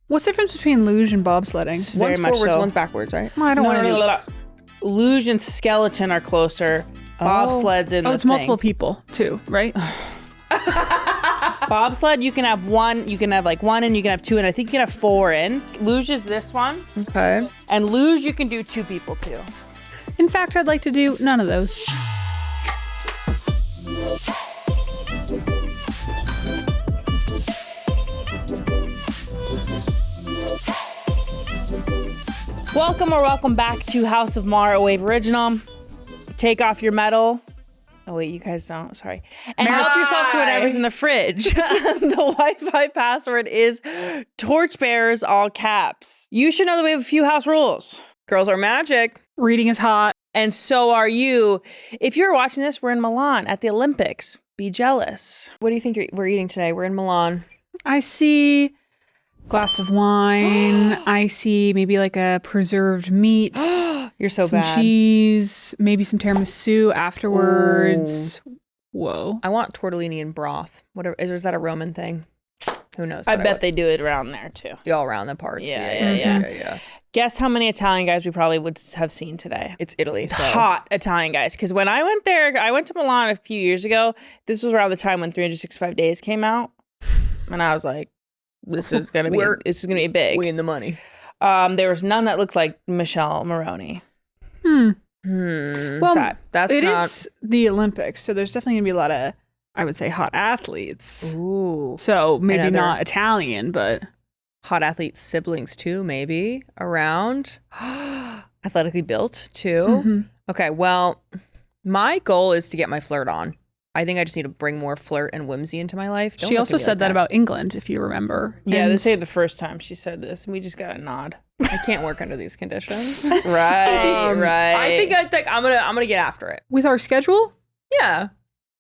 What's the difference between luge and bobsledding? One's forwards, one's backwards, right? Well, I don't want to do. Luge and skeleton are closer. Bobsled's in the it's multiple people too, right? Bobsled, you can have one, you can have like one in, you can have two in. I think you can have four in. Luge is this one. Okay. And luge, you can do two people too. In fact, I'd like to do none of those. Welcome back to House of Maher, a Wave original. Take off your medal. Oh wait, you guys don't, sorry. And help yourself to whatever's in the fridge. The Wi-Fi password is torchbearers, all caps. You should know that we have a few house rules. Girls are magic. Reading is hot. And so are you. If you're watching this, we're in Milan at the Olympics. Be jealous. What do you think we're eating today? We're in Milan. I see glass of wine. I see maybe like a preserved meat. You're so some bad. Cheese, maybe some tiramisu afterwards. Ooh. Whoa. I want tortellini and broth. Whatever. Is that a Roman thing? Who knows? I bet they do it around there too. All around the parts. Yeah. Guess how many Italian guys we probably would have seen today? It's Italy. So. Hot Italian guys. Because when I went there, I went to Milan a few years ago. This was around the time when 365 Days came out. And I was like, this is gonna be big. We in the money. There was none that looked like Michelle Maroney. Well, that's it not... is the Olympics, so there's definitely gonna be a lot of, I would say, hot athletes. Ooh. So maybe not Italian, but hot athletes' siblings too, maybe around. Athletically built too. Mm-hmm. Okay, well, my goal is to get my flirt on. I think I just need to bring more flirt and whimsy into my life. She also said that about England, if you remember. Yeah, they say the first time she said this, and we just got a nod. I can't work under these conditions. Right. I think I'm gonna get after it. With our schedule? Yeah.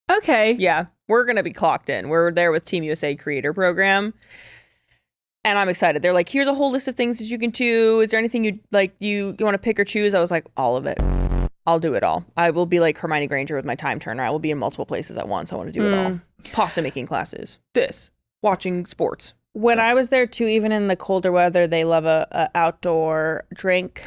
Okay. Yeah. We're gonna be clocked in. We're there with Team USA Creator Program. And I'm excited. They're like, here's a whole list of things that you can do. Is there anything you want to pick or choose? I was like, all of it. I'll do it all. I will be like Hermione Granger with my time turner. I will be in multiple places at once. I want to do it all. Pasta making classes. Watching sports. When I was there too, even in the colder weather, they love a outdoor drink.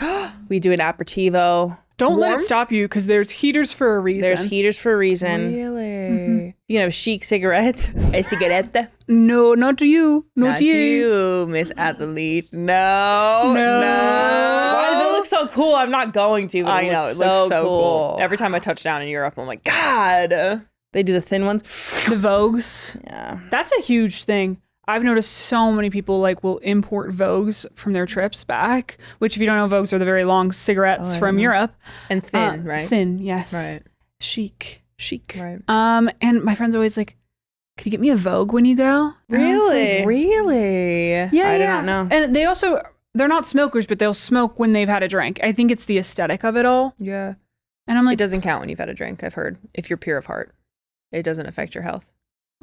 We do an aperitivo. Don't let it stop you, because there's heaters for a reason. There's heaters for a reason. Really? Mm-hmm. You know, chic cigarette. A cigarette? No, not you. Not you, Miss Athlete. No. Why does it look so cool? I'm not going to. But I know, it looks so cool. Every time I touch down in Europe, I'm like, God. They do the thin ones. The Vogues. Yeah. That's a huge thing. I've noticed so many people will import Vogues from their trips back, which, if you don't know, Vogues are the very long cigarettes from Europe. And thin, right? Thin, yes. Right. Chic. Right. And my friend's always like, could you get me a Vogue when you go? Really? Really? Yeah, I don't know. And they're not smokers, but they'll smoke when they've had a drink. I think it's the aesthetic of it all. Yeah. And I'm like, it doesn't count when you've had a drink, I've heard. If you're pure of heart, it doesn't affect your health.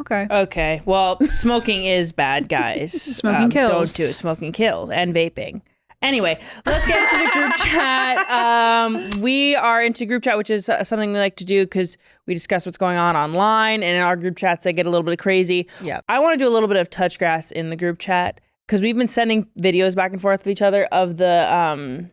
Okay. Well, smoking is bad, guys. Smoking kills. Don't do it. Smoking kills. And vaping. Anyway, let's get into the group chat. We are into group chat, which is something we like to do because we discuss what's going on online. And in our group chats, they get a little bit crazy. Yeah. I want to do a little bit of touch grass in the group chat because we've been sending videos back and forth with each other of the...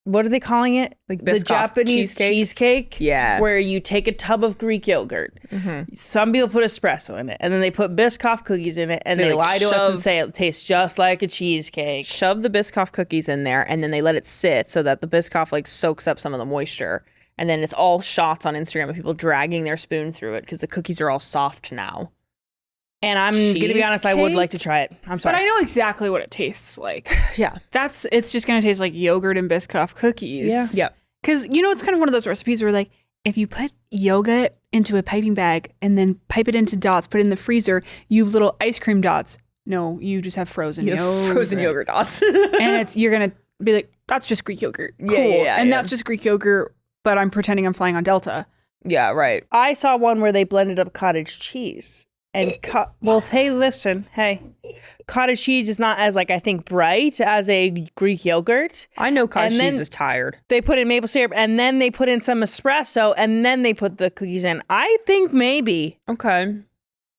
what are they calling it? Like the Biscoff Japanese cheesecake. Yeah. Where you take a tub of Greek yogurt. Mm-hmm. Some people put espresso in it. And then they put Biscoff cookies in it. And they lie to us and say it tastes just like a cheesecake. Shove the Biscoff cookies in there. And then they let it sit so that the Biscoff soaks up some of the moisture. And then it's all shots on Instagram of people dragging their spoon through it because the cookies are all soft now. And I'm going to be honest, I would like to try it. I'm sorry. But I know exactly what it tastes like. Yeah. It's just going to taste like yogurt and Biscoff cookies. Yeah. Yep. Because, it's kind of one of those recipes where if you put yogurt into a piping bag and then pipe it into dots, put it in the freezer, you have little ice cream dots. No, you just have frozen yogurt. Frozen yogurt dots. And you're going to be like, that's just Greek yogurt. Cool. And that's just Greek yogurt, but I'm pretending I'm flying on Delta. Yeah, right. I saw one where they blended up cottage cheese. And hey, cottage cheese is not as I think bright as a Greek yogurt. I know cottage cheese is tired. They put in maple syrup and then they put in some espresso and then they put the cookies in. I think maybe. Okay.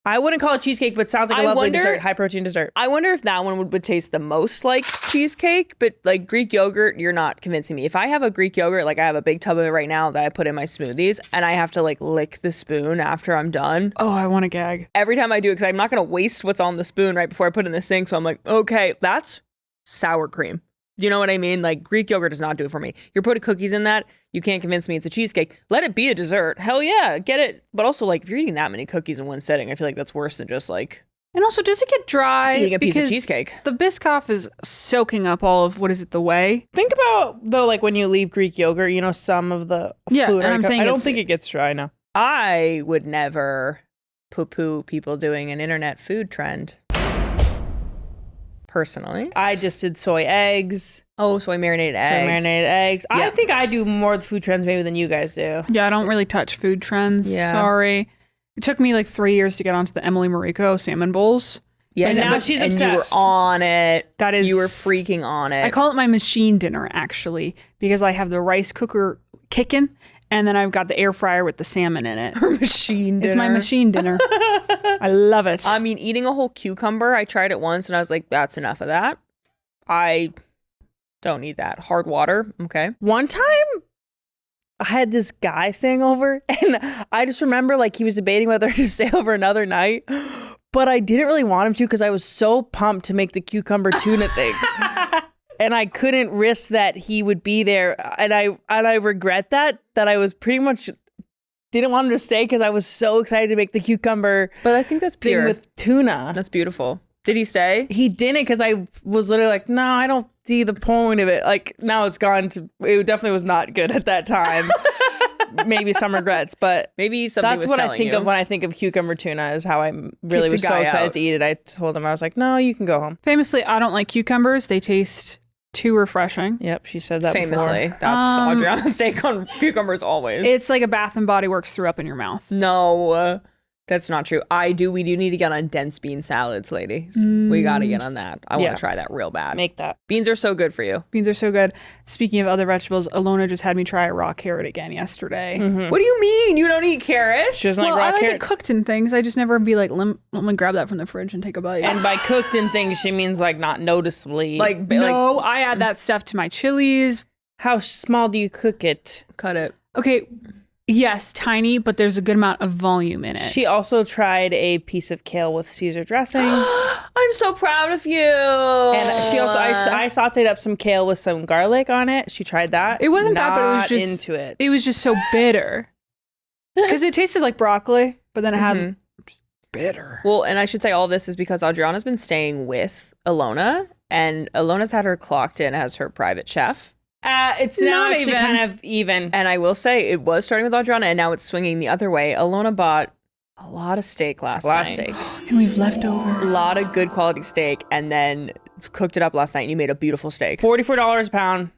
I wouldn't call it cheesecake, but it sounds like a lovely dessert, high protein dessert. I wonder if that one would taste the most like cheesecake, but like Greek yogurt, you're not convincing me. If I have a Greek yogurt, like I have a big tub of it right now that I put in my smoothies, and I have to like lick the spoon after I'm done. Oh, I want to gag. Every time I do, because I'm not going to waste what's on the spoon right before I put it in the sink. So I'm like, okay, that's sour cream. You know what I mean? Like Greek yogurt does not do it for me. You're putting cookies in that. You can't convince me it's a cheesecake. Let it be a dessert. Hell yeah, get it. But also, like, if you're eating that many cookies in one setting, I feel like that's worse than just like. And also, does it get dry? Eating a piece of cheesecake. The Biscoff is soaking up all of the whey. Think about though, like when you leave Greek yogurt, you know, some of the food. And I'm saying I don't think it gets dry now. I would never poo-poo people doing an internet food trend. Personally, I just did soy eggs. Oh, soy marinated eggs. Yeah. I think I do more of the food trends maybe than you guys do. Yeah, I don't really touch food trends. Yeah. Sorry. It took me like 3 years to get onto the Emily Mariko salmon bowls. Yeah, and now she's obsessed. You were on it. That is, you were freaking on it. I call it my machine dinner, actually, because I have the rice cooker kicking, and then I've got the air fryer with the salmon in it. Her machine dinner. It's my machine dinner. I love it. I mean, eating a whole cucumber, I tried it once, and I was like, that's enough of that. I don't need that. Hard water, okay. One time, I had this guy staying over, and I just remember like he was debating whether to stay over another night, but I didn't really want him to because I was so pumped to make the cucumber tuna thing. And I couldn't risk that he would be there. And I regret that I was pretty much didn't want him to stay because I was so excited to make the cucumber. But I think that's pure. Thing with tuna. That's beautiful. Did he stay? He didn't because I was literally like, no, I don't see the point of it. Like now it's gone to, it definitely was not good at that time. Maybe some regrets, but maybe something that's was what I telling think you. of when I think of cucumber tuna is how I really Kicked was a so guy excited out. to eat it. I told him, I was like, no, you can go home. Famously, I don't like cucumbers. They taste too refreshing. Yep, she said that Famously. before. That's Adriana's take on cucumbers always. It's like a Bath and Body Works threw up in your mouth. No, that's not true. We do need to get on dense bean salads, ladies. We got to get on that. I want to try that real bad. Make that. Beans are so good for you. Beans are so good. Speaking of other vegetables, Ilona just had me try a raw carrot again yesterday. What do you mean? You don't eat carrots? She doesn't like I raw like carrots. it cooked in things. I just never be like, let me grab that from the fridge and take a bite. And by cooked in things, she means like not noticeably. No, I add that stuff to my chilies. How small do you cook it? Cut it. Okay, yes, tiny, but there's a good amount of volume in it. She also tried a piece of kale with Caesar dressing. I'm so proud of you. And she also, I sauteed up some kale with some garlic on it. She tried that. It wasn't bad, but it was Not just into it. It was just so bitter because it tasted like broccoli, but then it had just bitter. Well, and I should say all this is because Adriana's been staying with Ilona, and Ilona's had her clocked in as her private chef. It's now Not actually even. kind of even. And I will say it was starting with Adriana, and now it's swinging the other way. Ilona bought a lot of steak last night. And we've leftovers. A lot of good quality steak, and then cooked it up last night, and you made a beautiful steak. $44 a pound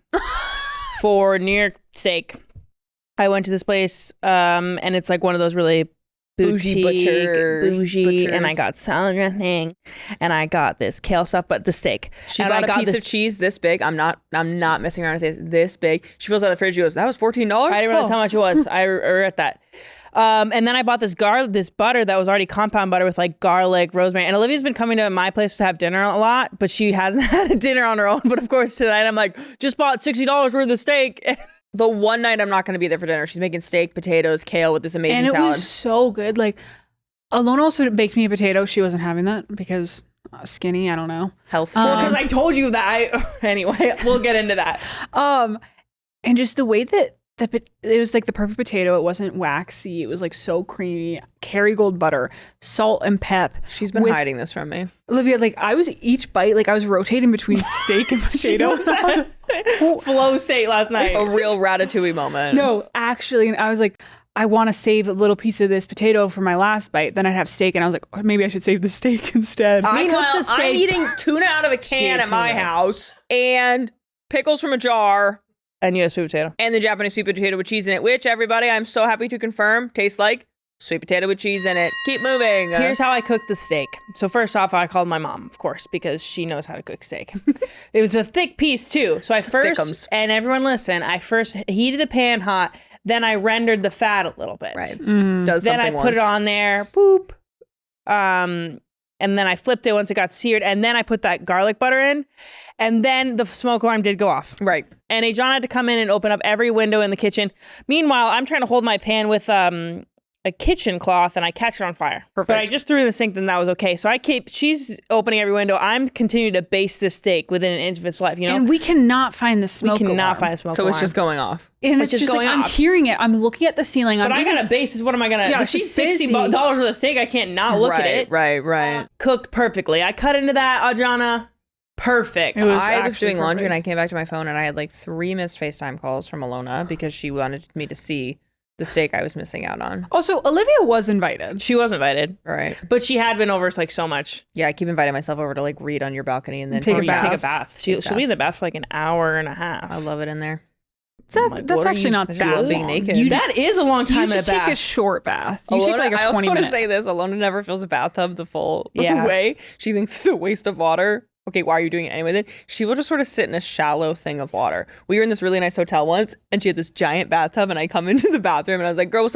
for New York steak. I went to this place, and it's like one of those really Bougie butchers. and I got salad dressing, and I got this kale stuff, but the steak. She and bought I got a piece of cheese this big. I'm not messing around and saying this big. She pulls out the fridge. She goes, "That was $14." I didn't realize how much it was. I regret that. And then I bought this butter that was already compound butter with like garlic, rosemary. And Olivia's been coming to my place to have dinner a lot, but she hasn't had a dinner on her own. But of course tonight I'm like, just bought $60 worth of steak. The one night I'm not going to be there for dinner, she's making steak, potatoes, kale with this amazing And it salad. was so good. Like, Ilona also baked me a potato. She wasn't having that because skinny. I don't know. Health. Because I told you that. Anyway, we'll get into that. And just the way that it was like the perfect potato. It wasn't waxy. It was like so creamy. Kerrygold butter, salt and pep. She's been with- hiding this from me. Olivia, like I was each bite, like I was rotating between steak and potato. Flow state last night. A real ratatouille moment. No, actually, and I was like, I want to save a little piece of this potato for my last bite. Then I'd have steak, and I was like, oh, maybe I should save the steak instead. Meanwhile, cooked the steak. I'm eating tuna out of a can at my house and pickles from a jar And you have sweet potato. and the Japanese sweet potato with cheese in it, which everybody, I'm so happy to confirm, tastes like sweet potato with cheese in it. Keep moving. Here's how I cooked the steak. So first off, I called my mom, of course, because she knows how to cook steak. It was a thick piece too. So Thickums. and everyone listen, I first heated the pan hot, then I rendered the fat a little bit. Does Then something I put once. it on there, boop, And then I flipped it once it got seared. And then I put that garlic butter in. And then the smoke alarm did go off. Right. And John had to come in and open up every window in the kitchen. Meanwhile, I'm trying to hold my pan with a kitchen cloth and I catch it on fire. Perfect. But I just threw it in the sink, then that was okay. So she's opening every window. I'm continuing to baste this steak within an inch of its life, you know? And we cannot find the smoke We cannot alarm. find the smoke So alarm. it's just going off. And It's it's just just like, going I'm off. hearing it. I'm looking at the ceiling. But I gotta base this. What am I gonna? Yeah, This is she's busy. $60 worth of steak. I can't not look at it. Right. Cooked perfectly. I cut into that, Adriana. Perfect. It was I was actually doing laundry and perfect. I came back to my phone and I had like 3 missed FaceTime calls from Ilona because she wanted me to see the steak I was missing out on. Also, Olivia was invited. She was invited, Right. but she had been over like so much. Yeah, I keep inviting myself over to like read on your balcony and then Take a Or you bath. Take a bath. She'll be in baths. the bath for like an hour and a half. I love it in there. Like, That's what are actually you- not I that just love long. being naked. You That is a long time in a just take bath. a short bath. You Ilona, take like a I also 20 want to minute. say this. Ilona never fills a bathtub the full Yeah. way. She thinks it's a waste of water. Okay, why are you doing it anyway then? She will just sort of sit in a shallow thing of water. We were in this really nice hotel once and she had this giant bathtub and I come into the bathroom and I was like, girl,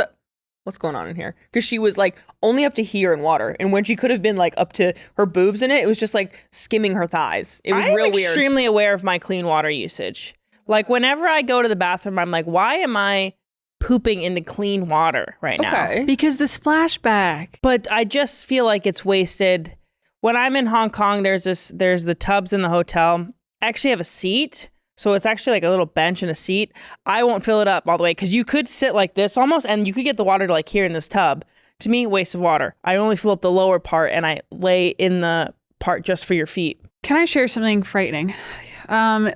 what's going on in here? Because she was like only up to here in water. And when she could have been like up to her boobs in it, it was just like skimming her thighs. It was I'm real weird. extremely aware of my clean water usage. Like whenever I go to the bathroom, I'm like, why am I pooping into clean water right now? Okay. Because the splashback. But I just feel like it's wasted. When I'm in Hong Kong, there's the tubs in the hotel. I actually have a seat. So it's actually like a little bench and a seat. I won't fill it up all the way because you could sit like this almost and you could get the water to like here in this tub. To me, waste of water. I only fill up the lower part and I lay in the part just for your feet. Can I share something frightening?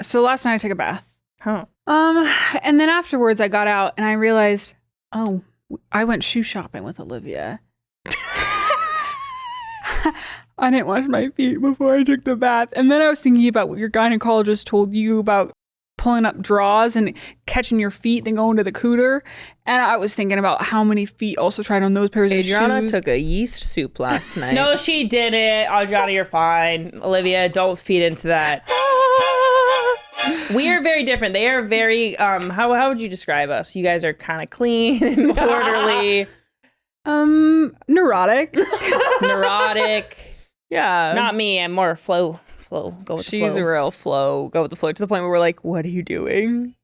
So last night I took a bath. Huh. And then afterwards I got out and I realized, oh, I went shoe shopping with Olivia. I didn't wash my feet before I took the bath. And then I was thinking about what your gynecologist told you about pulling up draws and catching your feet, then going to the cooter. And I was thinking about how many feet also tried on those pairs of Adriana shoes. took a yeast soup last night. No, she didn't. Adriana, you're fine. Olivia, don't feed into that. We are very different. They are very, how would you describe us? You guys are kind of clean and orderly. Neurotic. Neurotic. Yeah. Not me. I'm more flow. Go with the She's flow. a real flow. Go with the flow to the point where we're like, what are you doing?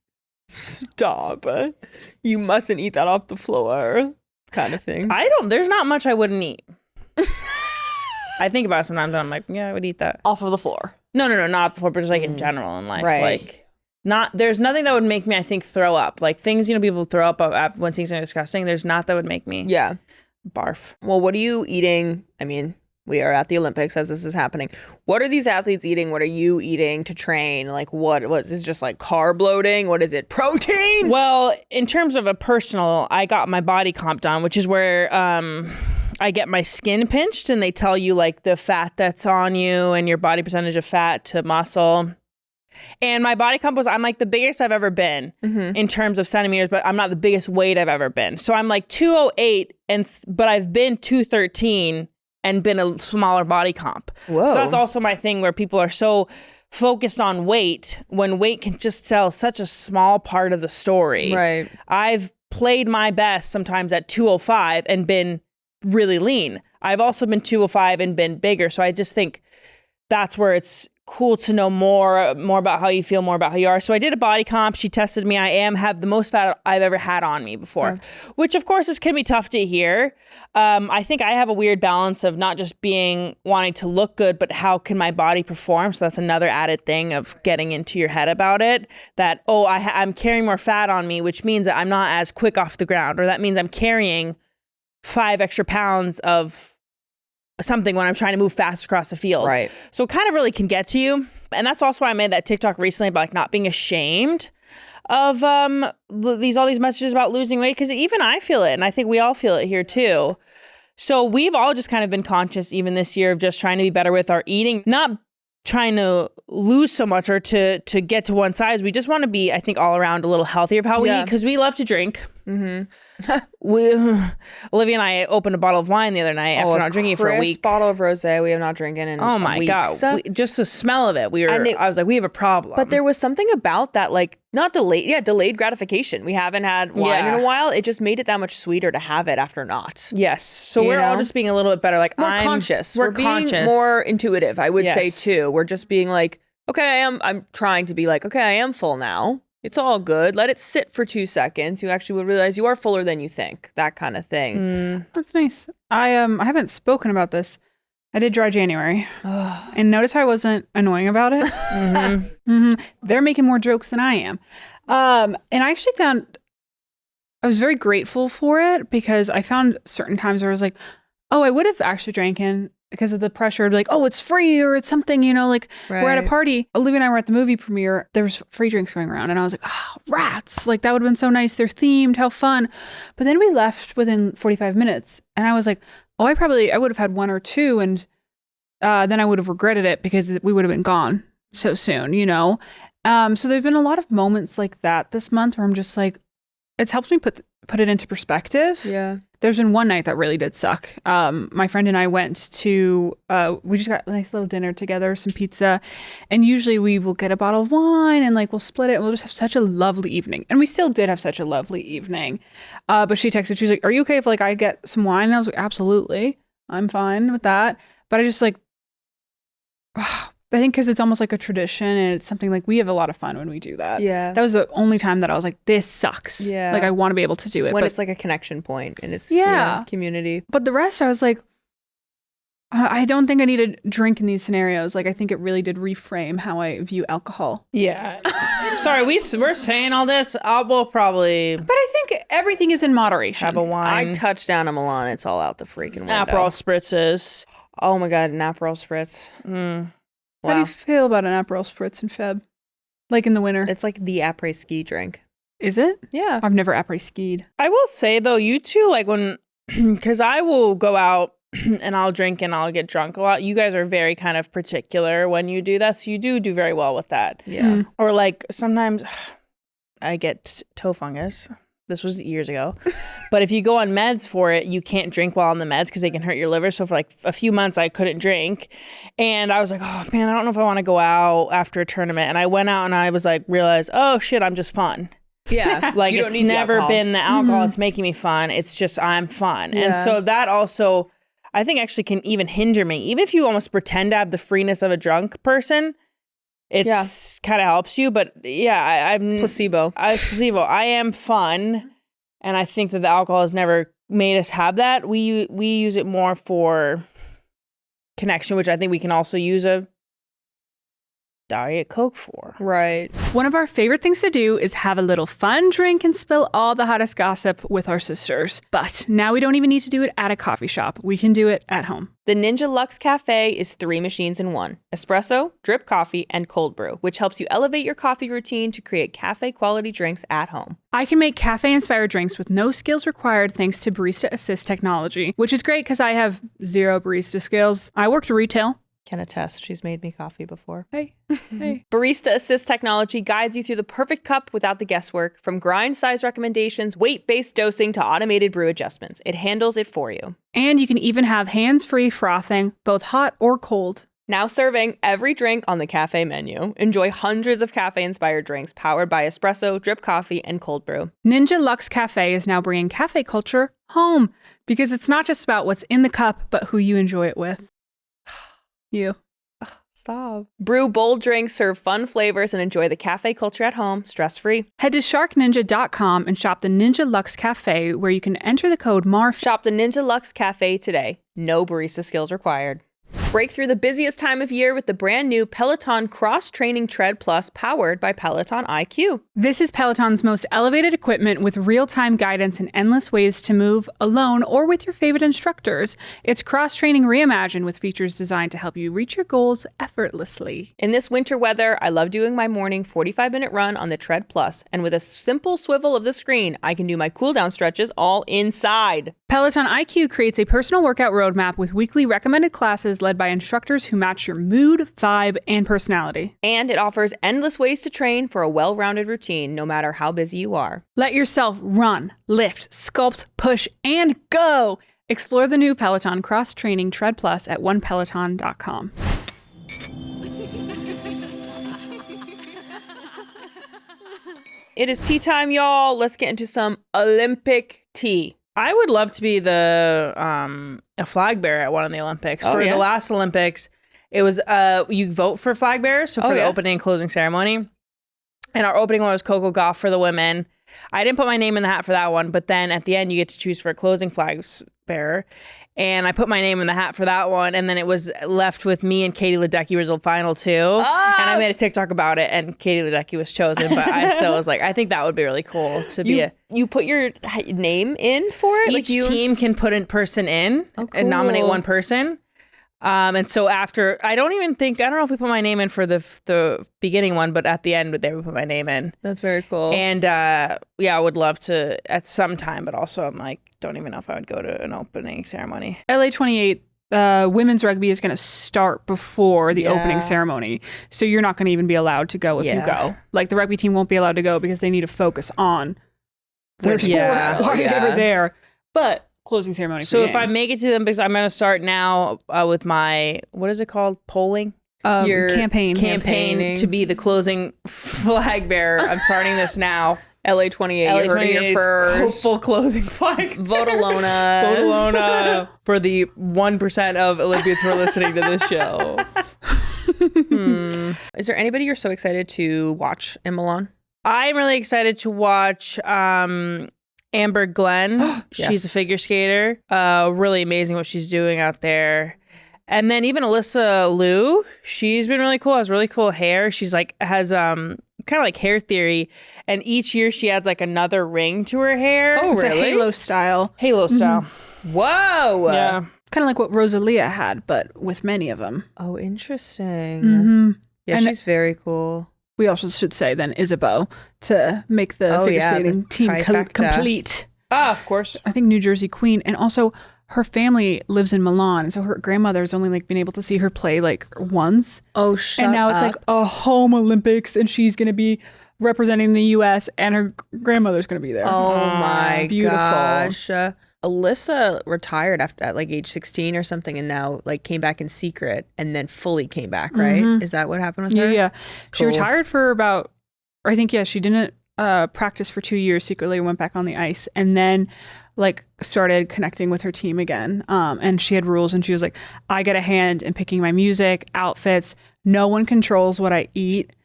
Stop. You mustn't eat that off the floor. Kind of thing. There's not much I wouldn't eat. I think about it sometimes and I'm like, yeah, I would eat that. Off of the floor. No, not off the floor, but just like in general in life. Right. Like, there's nothing that would make me, I think, throw up. Like things, people throw up when things are disgusting. There's not that would make me Yeah. barf. Well, what are you eating? I mean, we are at the Olympics as this is happening. What are these athletes eating? What are you eating to train? Like what is this just like carb loading? What is it? Protein? Well, in terms of a personal, I got my body comp done, which is where I get my skin pinched and they tell you like the fat that's on you and your body percentage of fat to muscle. And my body comp I'm like the biggest I've ever been in terms of centimeters, but I'm not the biggest weight I've ever been. So I'm like 208 but I've been 213 and been a smaller body comp. Whoa. So that's also my thing where people are so focused on weight when weight can just tell such a small part of the story. Right. I've played my best sometimes at 205 and been really lean. I've also been 205 and been bigger. So I just think that's where it's cool to know more about how you feel, more about how you are. So I did a body comp. She tested me. I have the most fat I've ever had on me before, which of course can be tough to hear. I think I have a weird balance of not just wanting to look good, but how can my body perform? So that's another added thing of getting into your head about it, that, I'm carrying more fat on me, which means that I'm not as quick off the ground, or that means I'm carrying 5 extra pounds of something when I'm trying to move fast across the field. Right. So it kind of really can get to you. And that's also why I made that TikTok recently about like not being ashamed of all these messages about losing weight, because even I feel it, and I think we all feel it here too. So we've all just kind of been conscious even this year of just trying to be better with our eating, not trying to lose so much or to get to one size. We just want to be, I think, all around a little healthier of how we eat, because we love to drink. Olivia and I opened a bottle of wine the other night after not drinking it for a week. Bottle of rosé we have not drinking in Oh my God. Just the smell of it. I was like, we have a problem. But there was something about that, like, not delayed gratification. We haven't had wine in a while. It just made it that much sweeter to have it after not. Yes. So we're all just being a little bit better. Like, more conscious. We're being more intuitive, I would say, too. We're just being like, okay, I'm trying to be like, okay, I am full now. It's all good. Let it sit for 2 seconds. You actually will realize you are fuller than you think. That kind of thing. That's nice. I haven't spoken about this. I did dry January. And notice how I wasn't annoying about it? They're making more jokes than I am. And I actually found I was very grateful for it because I found certain times where I was like, oh, I would have actually drank in because of the pressure of like, oh, it's free or it's something, like we're at a party. Olivia and I were at the movie premiere. There was free drinks going around and I was like, oh, rats. Like that would have been so nice. They're themed. How fun. But then we left within 45 minutes and I was like, oh, I would have had one or two and then I would have regretted it because we would have been gone so soon, So there's been a lot of moments like that this month where I'm just like, it's helped me put it into perspective. Yeah. There's been one night that really did suck. My friend and I went to, we just got a nice little dinner together, some pizza. And usually we will get a bottle of wine and like we'll split it and we'll just have such a lovely evening. And we still did have such a lovely evening. But she texted, she was like, are you okay if like I get some wine? And I was like, absolutely. I'm fine with that. But I just like, I think because it's almost like a tradition and it's something like we have a lot of fun when we do that. Yeah. That was the only time that I was like, this sucks. Yeah. Like I want to be able to do it. When but it's like a connection point and it's community. But the rest I was like, I don't think I need to drink in these scenarios. Like I think it really did reframe how I view alcohol. Yeah. Sorry, we're saying all this. We'll probably. But I think everything is in moderation. Have a wine. I touch down a Milan. It's all out the freaking window. Aperol spritzes. Oh my God, an Aperol spritz. Wow. How do you feel about an Aperol spritz in Feb? Like in the winter? It's like the après-ski drink. Is it? Yeah. I've never après-skied. I will say though, you two, like when, because I will go out and I'll drink and I'll get drunk a lot. You guys are very kind of particular when you do that. So you do very well with that. Yeah. Or like sometimes I get toe fungus. This was years ago. But if you go on meds for it, you can't drink while on the meds because they can hurt your liver. So for like a few months, I couldn't drink. And I was like, oh man, I don't know if I want to go out after a tournament. And I went out and I was like, realized, oh shit, I'm just fun. Yeah. Like it's never been the alcohol. It's making me fun. It's just, I'm fun. Yeah. And so that also, I think actually can even hinder me. Even if you almost pretend to have the freeness of a drunk person, it's kind of helps you, but I'm placebo. I am fun, and I think that the alcohol has never made us have that. We use it more for connection, which I think we can also use a Diet Coke for. Right. One of our favorite things to do is have a little fun drink and spill all the hottest gossip with our sisters. But now we don't even need to do it at a coffee shop. We can do it at home. The Ninja Luxe Cafe is 3 machines in one: espresso, drip coffee, and cold brew, which helps you elevate your coffee routine to create cafe-quality drinks at home. I can make cafe-inspired drinks with no skills required thanks to Barista Assist technology, which is great because I have 0 barista skills. I worked retail. Can attest, she's made me coffee before. Hey. Barista Assist technology guides you through the perfect cup without the guesswork. From grind size recommendations, weight-based dosing, to automated brew adjustments, it handles it for you. And you can even have hands-free frothing, both hot or cold. Now serving every drink on the cafe menu. Enjoy hundreds of cafe-inspired drinks powered by espresso, drip coffee, and cold brew. Ninja Luxe Cafe is now bringing cafe culture home because it's not just about what's in the cup, but who you enjoy it with. You. Stop. Brew bold drinks, serve fun flavors, and enjoy the cafe culture at home, stress-free. Head to sharkninja.com and shop the Ninja Luxe Cafe, where you can enter the code MARF. Shop the Ninja Luxe Cafe today. No barista skills required. Break through the busiest time of year with the brand new Peloton Cross Training Tread Plus, powered by Peloton IQ. This is Peloton's most elevated equipment with real-time guidance and endless ways to move alone or with your favorite instructors. It's cross-training reimagined with features designed to help you reach your goals effortlessly. In this winter weather, I love doing my morning 45-minute run on the Tread Plus, and with a simple swivel of the screen, I can do my cool-down stretches all inside. Peloton IQ creates a personal workout roadmap with weekly recommended classes led by by instructors who match your mood, vibe, and personality. And it offers endless ways to train for a well-rounded routine, no matter how busy you are. Let yourself run, lift, sculpt, push, and go. Explore the new Peloton cross-training Tread Plus at onepeloton.com. It is tea time, y'all. Let's get into some Olympic tea. I would love to be a flag bearer at one of the Olympics. For the last Olympics, it was you vote for flag bearers. So for the opening and closing ceremony, and our opening one was Coco Gauff for the women. I didn't put my name in the hat for that one, but then at the end you get to choose for a closing flag bearer. And I put my name in the hat for that one, and then it was left with me and Katie Ledecky were the final two. Oh! And I made a TikTok about it, and Katie Ledecky was chosen. But I still was like, I think that would be really cool to be You put your name in for it? Each team can put a person in and nominate one person. And so after, I don't know if we put my name in for the beginning one, but at the end, they would put my name in. That's very cool. And I would love to at some time, but also I'm like, don't even know if I would go to an opening ceremony. LA 28, women's rugby is going to start before the opening ceremony. So you're not going to even be allowed to go if you go. Like the rugby team won't be allowed to go because they need to focus on their sport while they're there. But closing ceremony. So if I make it to the Olympics, I'm going to start now with my, what is it called? Polling? Your campaign to be the closing flag bearer. I'm starting this now. LA 28. LA 28 first. Full closing flag. Vote Ilona. Vote Ilona for the 1% of Olympians who are listening to this show. Is there anybody you're so excited to watch in Milan? I'm really excited to watch Amber Glenn. She's a figure skater. Really amazing what she's doing out there. And then even Alysa Liu, she's been really cool. Has really cool hair. She's like has kind of like hair theory, and each year she adds like another ring to her hair. Oh, it's really? A halo style. Halo style. Whoa. Yeah. Kind of like what Rosalia had, but with many of them. Oh, interesting. Yeah, and she's very cool. We also should say then Isabeau to make the figure skating team complete. Of course. I think New Jersey Queen. And also her family lives in Milan. So her grandmother's only like been able to see her play like once. Oh, shut up. And now it's like a home Olympics and she's going to be representing the US and her grandmother's going to be there. Oh my beautiful. Gosh. Alyssa retired at like age 16 or something and now like came back in secret and then fully came back, right? Is that what happened with her? Yeah. Cool. She retired for about, or I think, she didn't practice for 2 years, secretly went back on the ice and then like started connecting with her team again. And she had rules and she was like, I get a hand in picking my music, outfits. No one controls what I eat,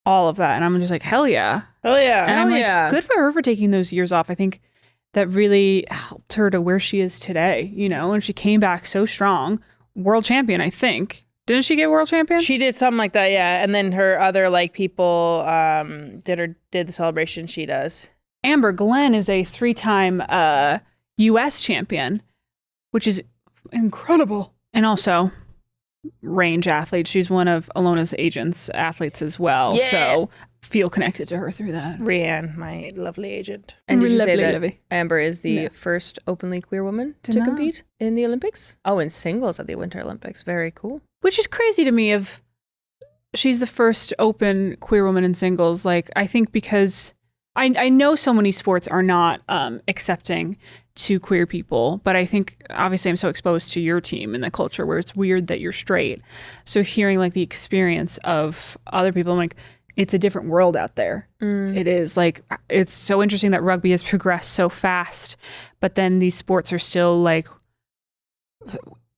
all of that. And I'm just like, hell yeah. Hell yeah. And I'm like, good for her for taking those years off. I think that really helped her to where she is today, you know, and she came back so strong. World champion, I think. Didn't she get world champion? She did something like that, yeah. And then her other like people did the celebration she does. Amber Glenn is a 3-time US champion, which is incredible. And also range athlete. She's one of Ilona's athletes as well. Yeah. So feel connected to her through that. Rianne, my lovely agent. And did you say that Amber is the first openly queer woman to compete in the Olympics? Oh, in singles at the Winter Olympics. Very cool. Which is crazy to me if she's the first open queer woman in singles. Like, I think because I know so many sports are not accepting to queer people, but I think obviously I'm so exposed to your team and the culture where it's weird that you're straight. So hearing like the experience of other people, I'm like, it's a different world out there. It is like, it's so interesting that rugby has progressed so fast, but then these sports are still like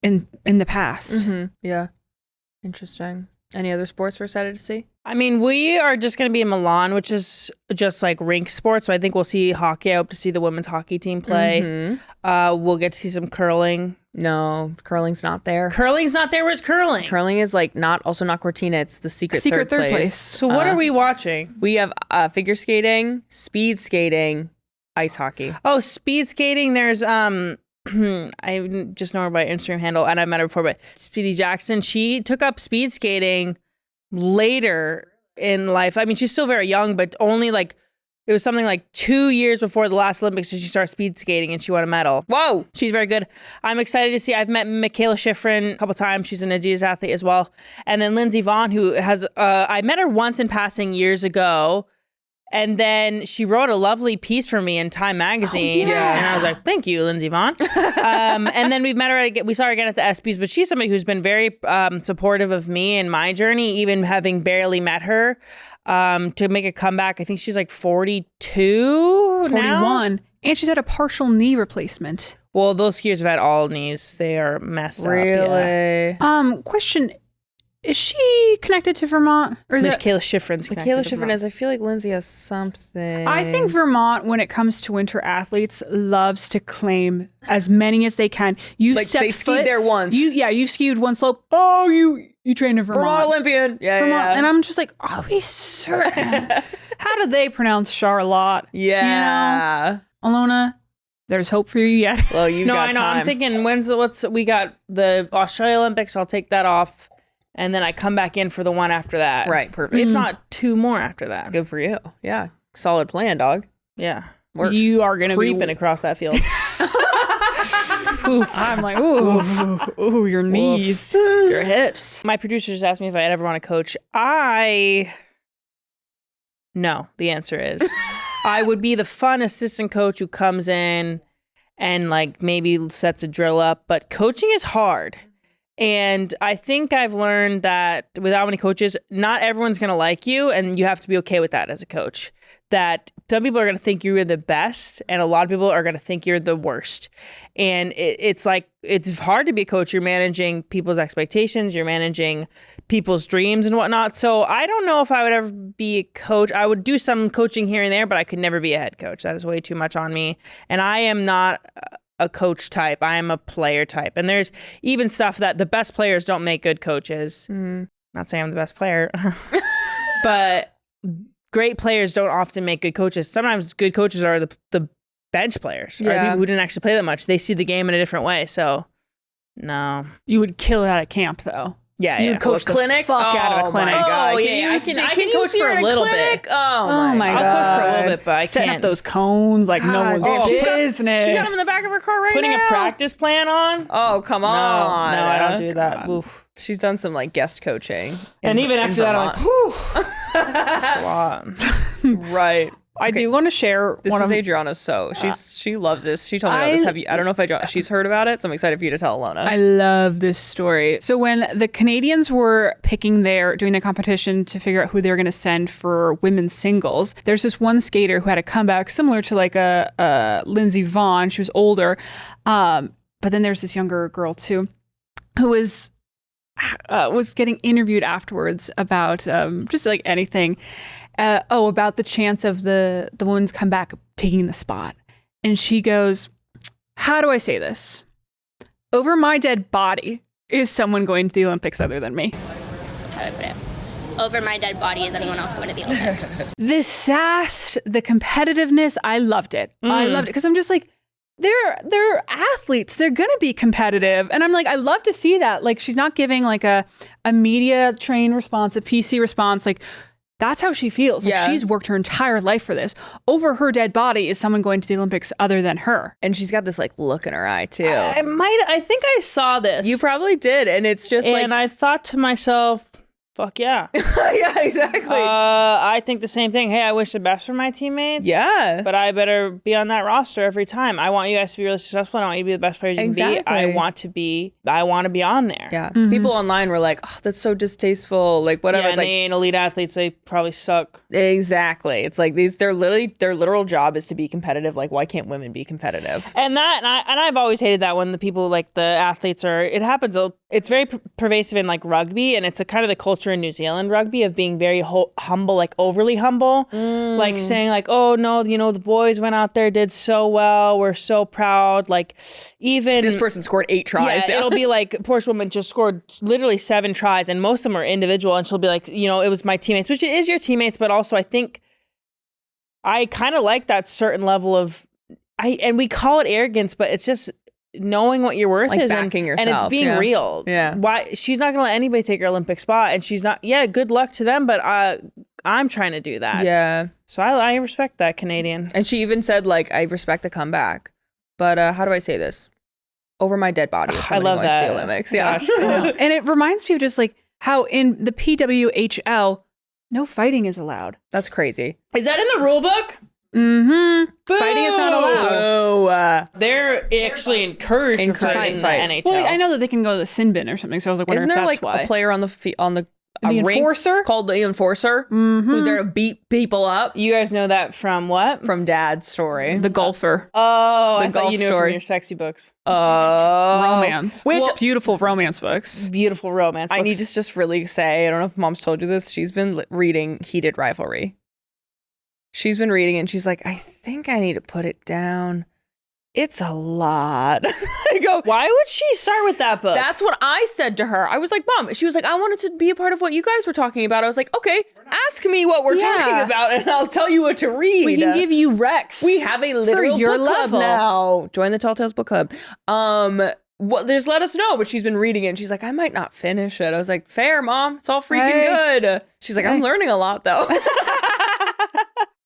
in the past. Yeah. Interesting. Any other sports we're excited to see? I mean, we are just going to be in Milan, which is just like rink sports. So I think we'll see hockey. I hope to see the women's hockey team play. We'll get to see some curling. No, curling's not there. Curling's not there. Where's curling? Curling is like also not Cortina. It's the secret third place. So what are we watching? We have figure skating, speed skating, ice hockey. Oh, speed skating. There's I just know her by Instagram handle, and I've met her before, but Speedy Jackson, she took up speed skating later in life. I mean, she's still very young, but only like It was something like 2 years before the last Olympics that she started speed skating and she won a medal. Whoa. She's very good. I'm excited to see. I've met Michaela Schifrin a couple times. She's an Adidas athlete as well. And then Lindsey Vonn, who has, I met her once in passing years ago. And then she wrote a lovely piece for me in Time magazine. Oh, yeah. And I was like, thank you, Lindsey Vonn. And then we've met her, we saw her again at the ESPYs, but she's somebody who's been very supportive of me and my journey, even having barely met her. To make a comeback. I think she's like 42 now. 41. And she's had a partial knee replacement. Well, those skiers have had all knees. They are messed up. Really? Yeah. Question. Is she connected to Vermont? Or is it Michaela Schifrin's connected Michaela to Schifrin Vermont. is. I feel like Lindsay has something. I think Vermont, when it comes to winter athletes, loves to claim as many as they can. You've Like, stepped they skied foot, there once. You've skied one slope. Oh, you trained in Vermont. Vermont Olympian. Yeah, Vermont. yeah. And I'm just like, are we certain? How do they pronounce Charlotte? Yeah. You know? Ilona, there's hope for you yet. Well, you No, got I know. time. I'm thinking, we got the Australia Olympics. I'll take that off. And then I come back in for the one after that. Right, perfect. If not 2 more after that. Good for you. Yeah. Solid plan, dog. Yeah. Works. You are going to be Creeping across that field. I'm like, ooh, your knees, your hips. My producer just asked me if I'd ever want to coach. No, the answer is I would be the fun assistant coach who comes in and like maybe sets a drill up, but coaching is hard. And I think I've learned that with how many coaches, not everyone's going to like you, and you have to be okay with that as a coach. That some people are going to think you're the best, and a lot of people are going to think you're the worst. And it's like, it's hard to be a coach. You're managing people's expectations, you're managing people's dreams and whatnot. So I don't know if I would ever be a coach. I would do some coaching here and there, but I could never be a head coach. That is way too much on me. And I am not a coach type. I am a player type. And there's even stuff that the best players don't make good coaches. Not saying I'm the best player, but great players don't often make good coaches. Sometimes good coaches are the bench players, or people who didn't actually play that much. They see the game in a different way. So no. You would kill it at a camp, though. Yeah, You yeah. would coach the clinic? fuck out of a clinic. My God. Oh, Can yeah, you I can coach see for her a in little clinic? bit. Oh my I'll god! coach for a little bit, but I Setting can't. up those cones like no God, one's damn. business. She's got him in the back of her car right Putting now. a practice plan on? Oh, come No, on. I don't do that. Oof. She's done some like guest coaching. And even after that, I'm like, whew. That's a lot. Right. I do want to share This one is of Adriana's she loves this. She told me about this. I don't know if she's heard about it, so I'm excited for you to tell Ilona. I love this story. So when the Canadians were doing their competition to figure out who they were going to send for women's singles, there's this one skater who had a comeback similar to like a Lindsey Vonn. She was older, but then there's this younger girl too, who was getting interviewed afterwards about just like anything. About the chance of the woman's comeback taking the spot. And she goes, how do I say this? Over my dead body is someone going to the Olympics other than me. How do I put it? Over my dead body is anyone else going to the Olympics? The sass, the competitiveness, I loved it. I loved it because I'm just like, they're athletes. They're going to be competitive. And I'm like, I love to see that. Like, she's not giving like a media trained response, a PC response. Like, that's how she feels. Like she's worked her entire life for this. Over her dead body is someone going to the Olympics other than her. And she's got this like look in her eye too. I think I saw this. You probably did, and it's just and I thought to myself, fuck yeah. yeah, exactly. I think the same thing. Hey, I wish the best for my teammates. Yeah. But I better be on that roster every time. I want you guys to be really successful. I want you to be the best players you can be. I want to be on there. Yeah. People online were like, oh, that's so distasteful. Like whatever. Yeah, It's and like, they ain't elite athletes. They probably suck. exactly. It's like their literal job is to be competitive. Like, why can't women be competitive? And I've always hated that when the people like the athletes it happens. It's very pervasive in like rugby, and it's a kind of the culture in New Zealand rugby of being very humble, like overly humble, like saying like, oh no, the boys went out there, did so well, we're so proud. Like even This person scored 8 tries. Yeah, it'll be like a Porsche woman just scored literally 7 tries, and most of them are individual, and she'll be like, it was my teammates, which it is your teammates, but also I think I kind of like that certain level of and we call it arrogance, but it's just knowing what your worth Like is backing and it's yourself, being yeah. real. Yeah. Why she's not gonna let anybody take her Olympic spot, and she's not. Yeah, good luck to them, but I'm trying to do that. Yeah. So I respect that, Canadian. And she even said, like, I respect the comeback. But how do I say this? Over my dead body. I love going that. To the Olympics. Yeah. Gosh, I know. And it reminds me of just like how in the PWHL, no fighting is allowed. That's crazy. Is that in the rule book? Mm-hmm. Fighting is not allowed. Oh, They're actually encouraged to fight in the NHL. Well, like, I know that they can go to the sin bin or something, so I was like, wondering isn't there if that's like why. a player on the The rink enforcer? called the enforcer who's there to beat people up? You guys know that from what? From Dad's story. The golfer. Oh, I The thought golf you knew it story. from your sexy books. Romance. Which beautiful romance books. Beautiful romance books. I need to just really say, I don't know if Mom's told you this, she's been reading Heated Rivalry. She's been reading it and she's like, I think I need to put it down. It's a lot. I go, Why would she start with that book? that's what I said to her. I was like, Mom, she was like, I wanted to be a part of what you guys were talking about. I was like, okay, ask me what we're talking about and I'll tell you what to read. We can give you Rex. We have a literal your book club level. now. Join the Tall Tales book club. Just let us know. But she's been reading it and she's like, I might not finish it. I was like, fair, Mom. It's all freaking good. She's like, I'm learning a lot though.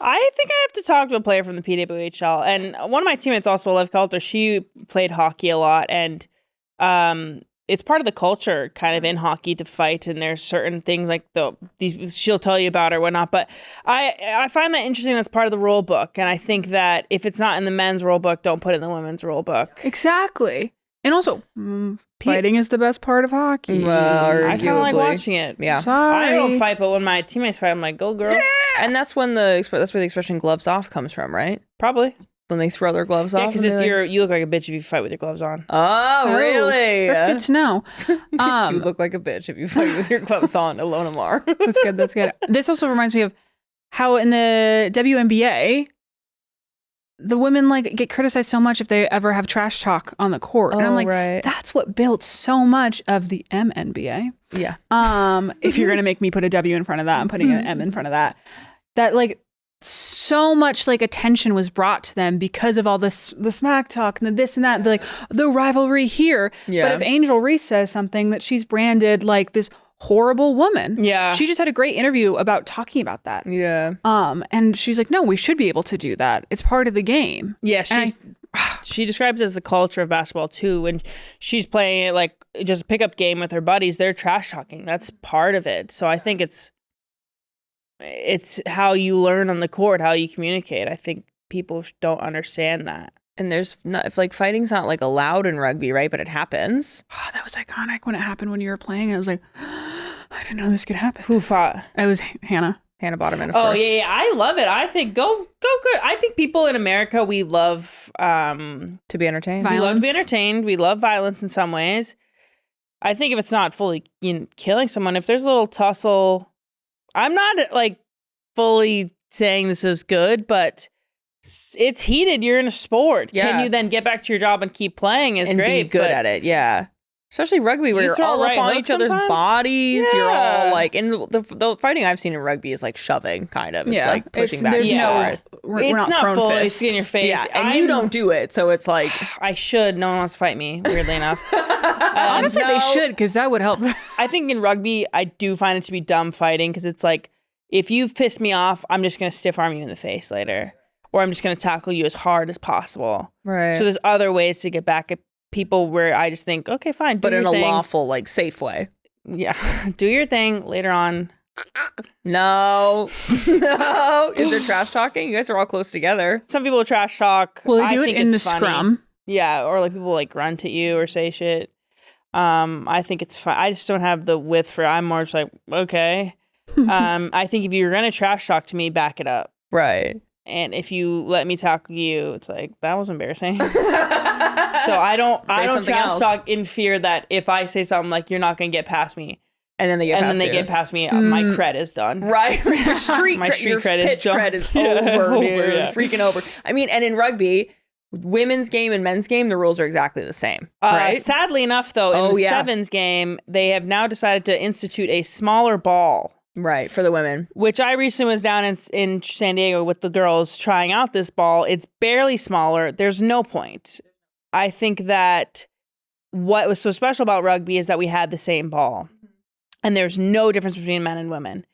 I think I have to talk to a player from the PWHL. And one of my teammates, also Liv Coulter, she played hockey a lot. And it's part of the culture kind of in hockey to fight. And there's certain things like these she'll tell you about or whatnot. But I find that interesting. That's part of the rule book. And I think that if it's not in the men's rule book, don't put it in the women's rule book. Exactly. And also, fighting is the best part of hockey. Well, I kind of like arguably. watching it. Yeah. Sorry. I don't fight, but when my teammates fight, I'm like, go girl. And that's when that's where the expression gloves off comes from, right? Probably. When they throw their gloves Yeah, off. because you look like a bitch if you fight with your gloves on. Oh, really? That's good to know. You look like a bitch if you fight with your gloves on, Ilona Maher. That's good. That's good. This also reminds me of how in the WNBA, the women like get criticized so much if they ever have trash talk on the court. And I'm like, right. that's what built so much of the MNBA. Yeah. If you're gonna make me put a W in front of that, I'm putting an M in front of that. That like so much like attention was brought to them because of all the smack talk and the this and that, like the rivalry here. Yeah. But if Angel Reese says something that she's branded like this horrible woman. Yeah. She just had a great interview about talking about that. Yeah. And she's like, no, we should be able to do that. It's part of the game. Yeah, And she describes it as the culture of basketball too. When she's playing it like just a pickup game with her buddies, they're trash talking. That's part of it. So I think it's how you learn on the court, how you communicate. I think people don't understand that. And there's not, if like fighting's not like allowed in rugby, right? But it happens. Oh, that was iconic when it happened when you were playing. I was like, I didn't know this could happen. Who fought? It was Hannah. Hannah Bottoman, of Oh course. yeah, I love it. I think go good. I think people in America, we love To be entertained. Violence. we love to be entertained. We love violence in some ways. I think if it's not fully killing someone, if there's a little tussle, I'm not like fully saying this is good, but it's heated. You're in a sport. Yeah. Can you then get back to your job and keep playing is and great. be good but at it. Yeah. Especially rugby where You you're throw all a up right on hook each other's sometime? bodies. You're Yeah. all like, and the fighting I've seen in rugby is like shoving, kind of. It's Yeah. like pushing back there's and no, forth. we're It's not not throwing fully fists. in your face. Yeah, and you don't do it, so it's like I should. No one wants to fight me, weirdly enough. Honestly, they should, because that would help. I think in rugby, I do find it to be dumb fighting because it's like, if you've pissed me off, I'm just going to stiff arm you in the face later. Or I'm just going to tackle you as hard as possible. right. So there's other ways to get back at people where I just think, okay, fine, do but your in a thing. lawful, like safe way. Yeah, do your thing later on. No, no. Is there trash talking? You guys are all close together. Some people trash talk. Well, they I do it think in the it's funny. scrum. Yeah, or like people like grunt at you or say shit. I think it's fine. I just don't have the width for. I'm more just like, okay. I think if you're gonna trash talk to me, back it up. Right. And if you let me tackle you, it's like, that was embarrassing. So I don't something trash else. talk in fear that if I say something like, you're not going to get past me, And then they get and past then they you. get past me, my cred is done. Right. Your street My street your cred is pitch done. cred is Yeah, over, over, dude. yeah. Freaking over. I mean, and in rugby, women's game and men's game, the rules are exactly the same. Right. Sadly enough, though, in the sevens game, they have now decided to institute a smaller ball. Right. For the women. Which I recently was down in San Diego with the girls trying out this ball. It's barely smaller. There's no point. I think that what was so special about rugby is that we had the same ball. And there's no difference between men and women.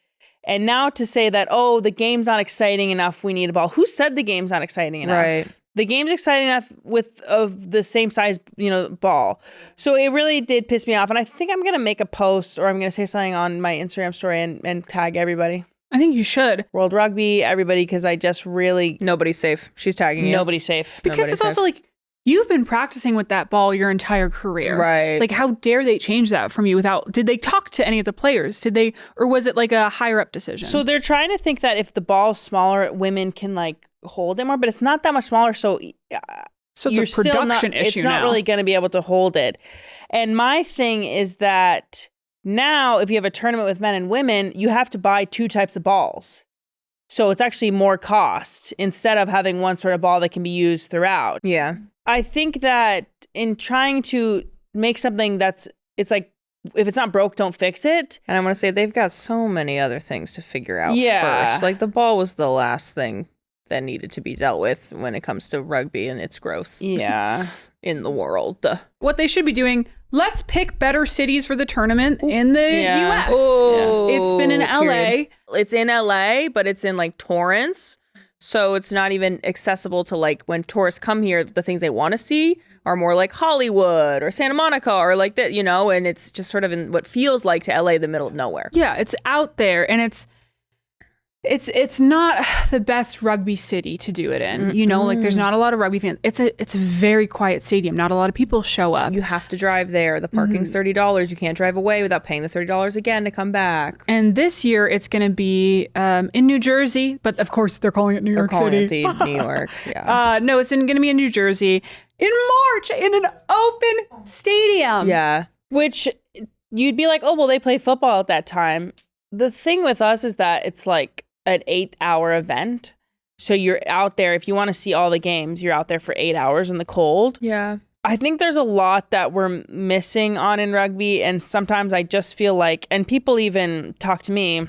And now to say that, oh, the game's not exciting enough, we need a ball. Who said the game's not exciting enough? Right. The game's exciting enough with of the same size, ball. So it really did piss me off. And I think I'm going to make a post or I'm going to say something on my Instagram story and tag everybody. I think you should. World Rugby, everybody, because I just really... Nobody's safe. She's tagging you. Nobody's safe. Because Nobody's it's also like, you've been practicing with that ball your entire career. Right. Like, how dare they change that from you without... Did they talk to any of the players? Did they... Or was it like a higher up decision? So they're trying to think that if the ball's smaller, women can like hold it more, but it's not that much smaller. So it's you're a production issue It's not now. really going to be able to hold it. And my thing is that now if you have a tournament with men and women, you have to buy 2 types of balls. So it's actually more cost instead of having one sort of ball that can be used throughout. Yeah. I think that in trying to make something it's like, if it's not broke, don't fix it. And I want to say they've got so many other things to figure out Yeah. first. Like the ball was the last thing that needed to be dealt with when it comes to rugby and its growth Yeah. in the world. What they should be doing, let's pick better cities for the tournament in the Yeah. US. Oh, It's been in LA. period. It's in LA, but it's in like Torrance. So it's not even accessible to like when tourists come here, the things they want to see are more like Hollywood or Santa Monica or like that, and it's just sort of in what feels like to LA, the middle of nowhere. Yeah, it's out there and it's not the best rugby city to do it in. Like there's not a lot of rugby fans. It's a very quiet stadium. Not a lot of people show up. You have to drive there. The parking's $30. You can't drive away without paying the $30 again to come back. And this year it's going to be in New Jersey, but of course they're calling it New York City. They're calling it New York. Yeah. No, it's going to be in New Jersey in March in an open stadium. Yeah. Which you'd be like, oh, well, they play football at that time. The thing with us is that it's like an 8-hour event. So you're out there. If you want to see all the games, you're out there for 8 hours in the cold. Yeah. I think there's a lot that we're missing on in rugby. And sometimes I just feel like, and people even talk to me,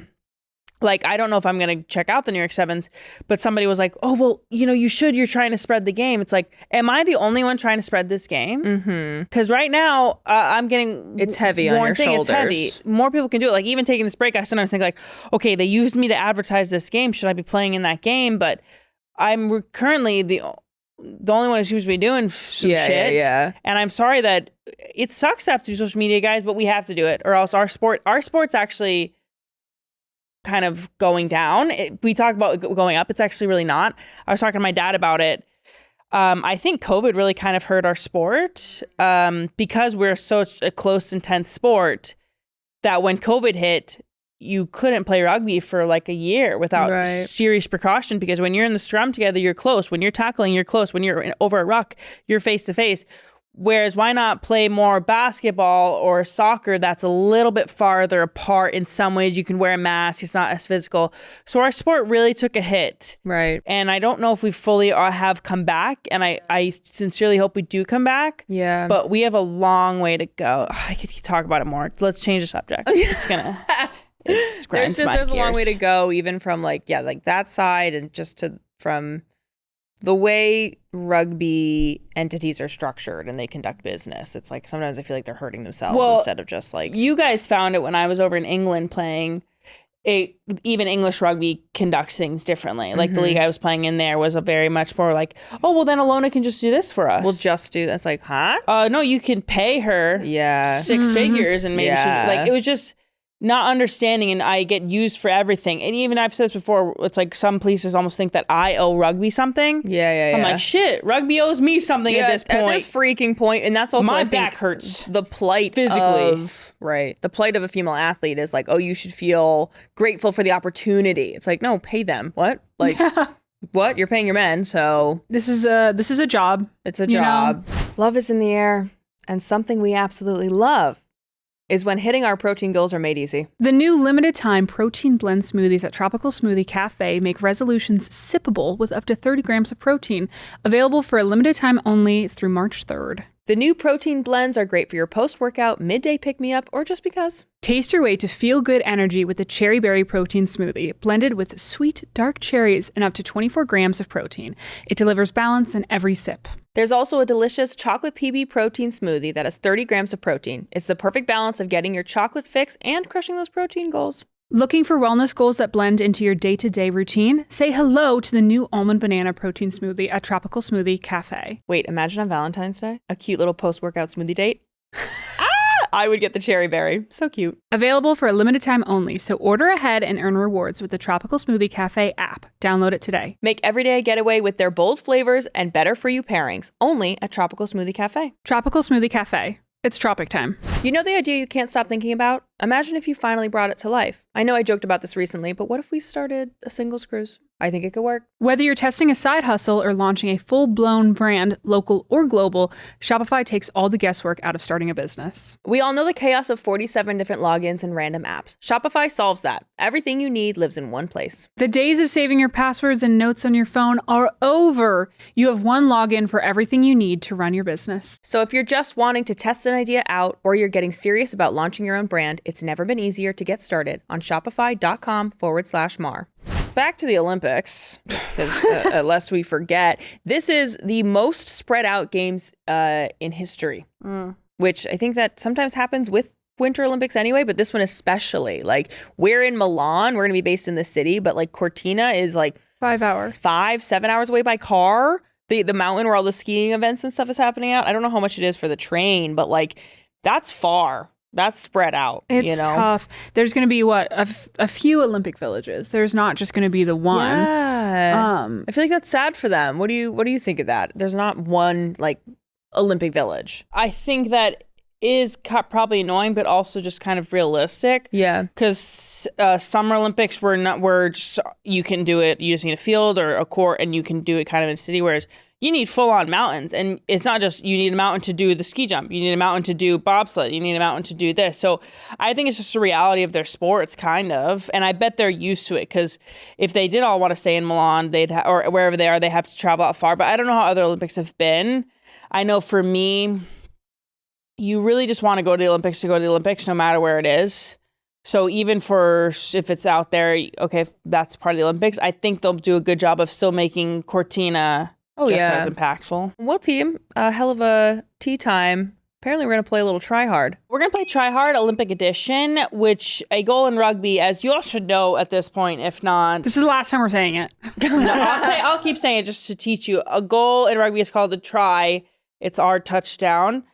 like, I don't know if I'm going to check out the New York Sevens, but somebody was like, oh, well, you should. You're trying to spread the game. It's like, am I the only one trying to spread this game? Mm-hmm. Because right now, I'm getting... It's heavy on your shoulders. It's heavy. More people can do it. Like, even taking this break, I sometimes think like, okay, they used me to advertise this game. Should I be playing in that game? But I'm currently the only one who seems to be doing some shit. Yeah. And I'm sorry that it sucks to have to do social media, guys, but we have to do it. Or else our sport's actually... kind of going down. We talk about going up. It's actually really not. I was talking to my dad about it. I think COVID really kind of hurt our sport because we're such a close, intense sport that when COVID hit, you couldn't play rugby for like a year without serious precaution because when you're in the scrum together, you're close. When you're tackling, you're close. When you're over a ruck, you're face to face. Whereas why not play more basketball or soccer that's a little bit farther apart in some ways? You can wear a mask. It's not as physical. So our sport really took a hit. Right. And I don't know if we fully have come back. And I sincerely hope we do come back. Yeah. But we have a long way to go. I could talk about it more. Let's change the subject. It's going to... There's a long way to go even from like that side and just from... the way rugby entities are structured and they conduct business, it's like sometimes I feel like they're hurting themselves instead of just like... You guys found it when I was over in England playing. Even English rugby conducts things differently. Like the league I was playing in there was a very much more like, oh, well, then Ilona can just do this for us. We'll just do that's like, huh? No, you can pay her 6 figures and maybe she... Like, it was just... not understanding, and I get used for everything. And even I've said this before, it's like some places almost think that I owe rugby something. Yeah. I'm like, shit, rugby owes me something at this point. At this freaking point. And that's also, my I think, back hurts. The plight physically. The plight of a female athlete is like, oh, you should feel grateful for the opportunity. It's like, no, pay them. What? Like, what? You're paying your men, so... This is a job. It's a job. Love is in the air, and something we absolutely love is when hitting our protein goals are made easy. The new limited time protein blend smoothies at Tropical Smoothie Cafe make resolutions sippable with up to 30 grams of protein, available for a limited time only through March 3rd. The new protein blends are great for your post-workout, midday pick-me-up, or just because. Taste your way to feel-good energy with the Cherry Berry Protein Smoothie, blended with sweet, dark cherries and up to 24 grams of protein. It delivers balance in every sip. There's also a delicious chocolate PB protein smoothie that has 30 grams of protein. It's the perfect balance of getting your chocolate fix and crushing those protein goals. Looking for wellness goals that blend into your day-to-day routine? Say hello to the new almond banana protein smoothie at Tropical Smoothie Cafe. Wait, imagine on Valentine's Day, a cute little post-workout smoothie date. I would get the cherry berry. So cute. Available for a limited time only, so order ahead and earn rewards with the Tropical Smoothie Cafe app. Download it today. Make every day a getaway with their bold flavors and better-for-you pairings. Only at Tropical Smoothie Cafe. Tropical Smoothie Cafe. It's tropic time. You know the idea you can't stop thinking about? Imagine if you finally brought it to life. I know I joked about this recently, but what if we started a singles cruise? I think it could work. Whether you're testing a side hustle or launching a full-blown brand, local or global, Shopify takes all the guesswork out of starting a business. We all know the chaos of 47 different logins and random apps. Shopify solves that. Everything you need lives in one place. The days of saving your passwords and notes on your phone are over. You have one login for everything you need to run your business. So if you're just wanting to test an idea out or you're getting serious about launching your own brand, it's never been easier to get started on shopify.com/Mar. Back to the Olympics, lest we forget, this is the most spread out games in history, which I think that sometimes happens with Winter Olympics anyway, but this one especially. Like, we're in Milan, we're going to be based in the city, but like Cortina is like 5 hours. 7 hours away by car. The mountain where all the skiing events and stuff is happening out. I don't know how much it is for the train, but like that's far. That's spread out. It's tough. There's going to be a few Olympic villages. There's not just going to be the one. Yeah. I feel like that's sad for them. What do you think of that? There's not one like Olympic village. I think that is probably annoying, but also just kind of realistic. Yeah. Because Summer Olympics were just, you can do it using a field or a court, and you can do it kind of in a city, whereas you need full-on mountains. And it's not just you need a mountain to do the ski jump. You need a mountain to do bobsled. You need a mountain to do this. So I think it's just a reality of their sports, kind of. And I bet they're used to it, because if they did all want to stay in Milan, or wherever they are, they have to travel out far. But I don't know how other Olympics have been. I know for me, you really just want to go to the Olympics to go to the Olympics, no matter where it is. So even if it's out there, okay, if that's part of the Olympics, I think they'll do a good job of still making Cortina as impactful. Well, team, a hell of a tea time. Apparently, we're going to play a little try hard. We're going to play Try Hard Olympic Edition, which a goal in rugby, as you all should know at this point, if not. This is the last time we're saying it. No, I'll keep saying it just to teach you. A goal in rugby is called a try. It's our touchdown.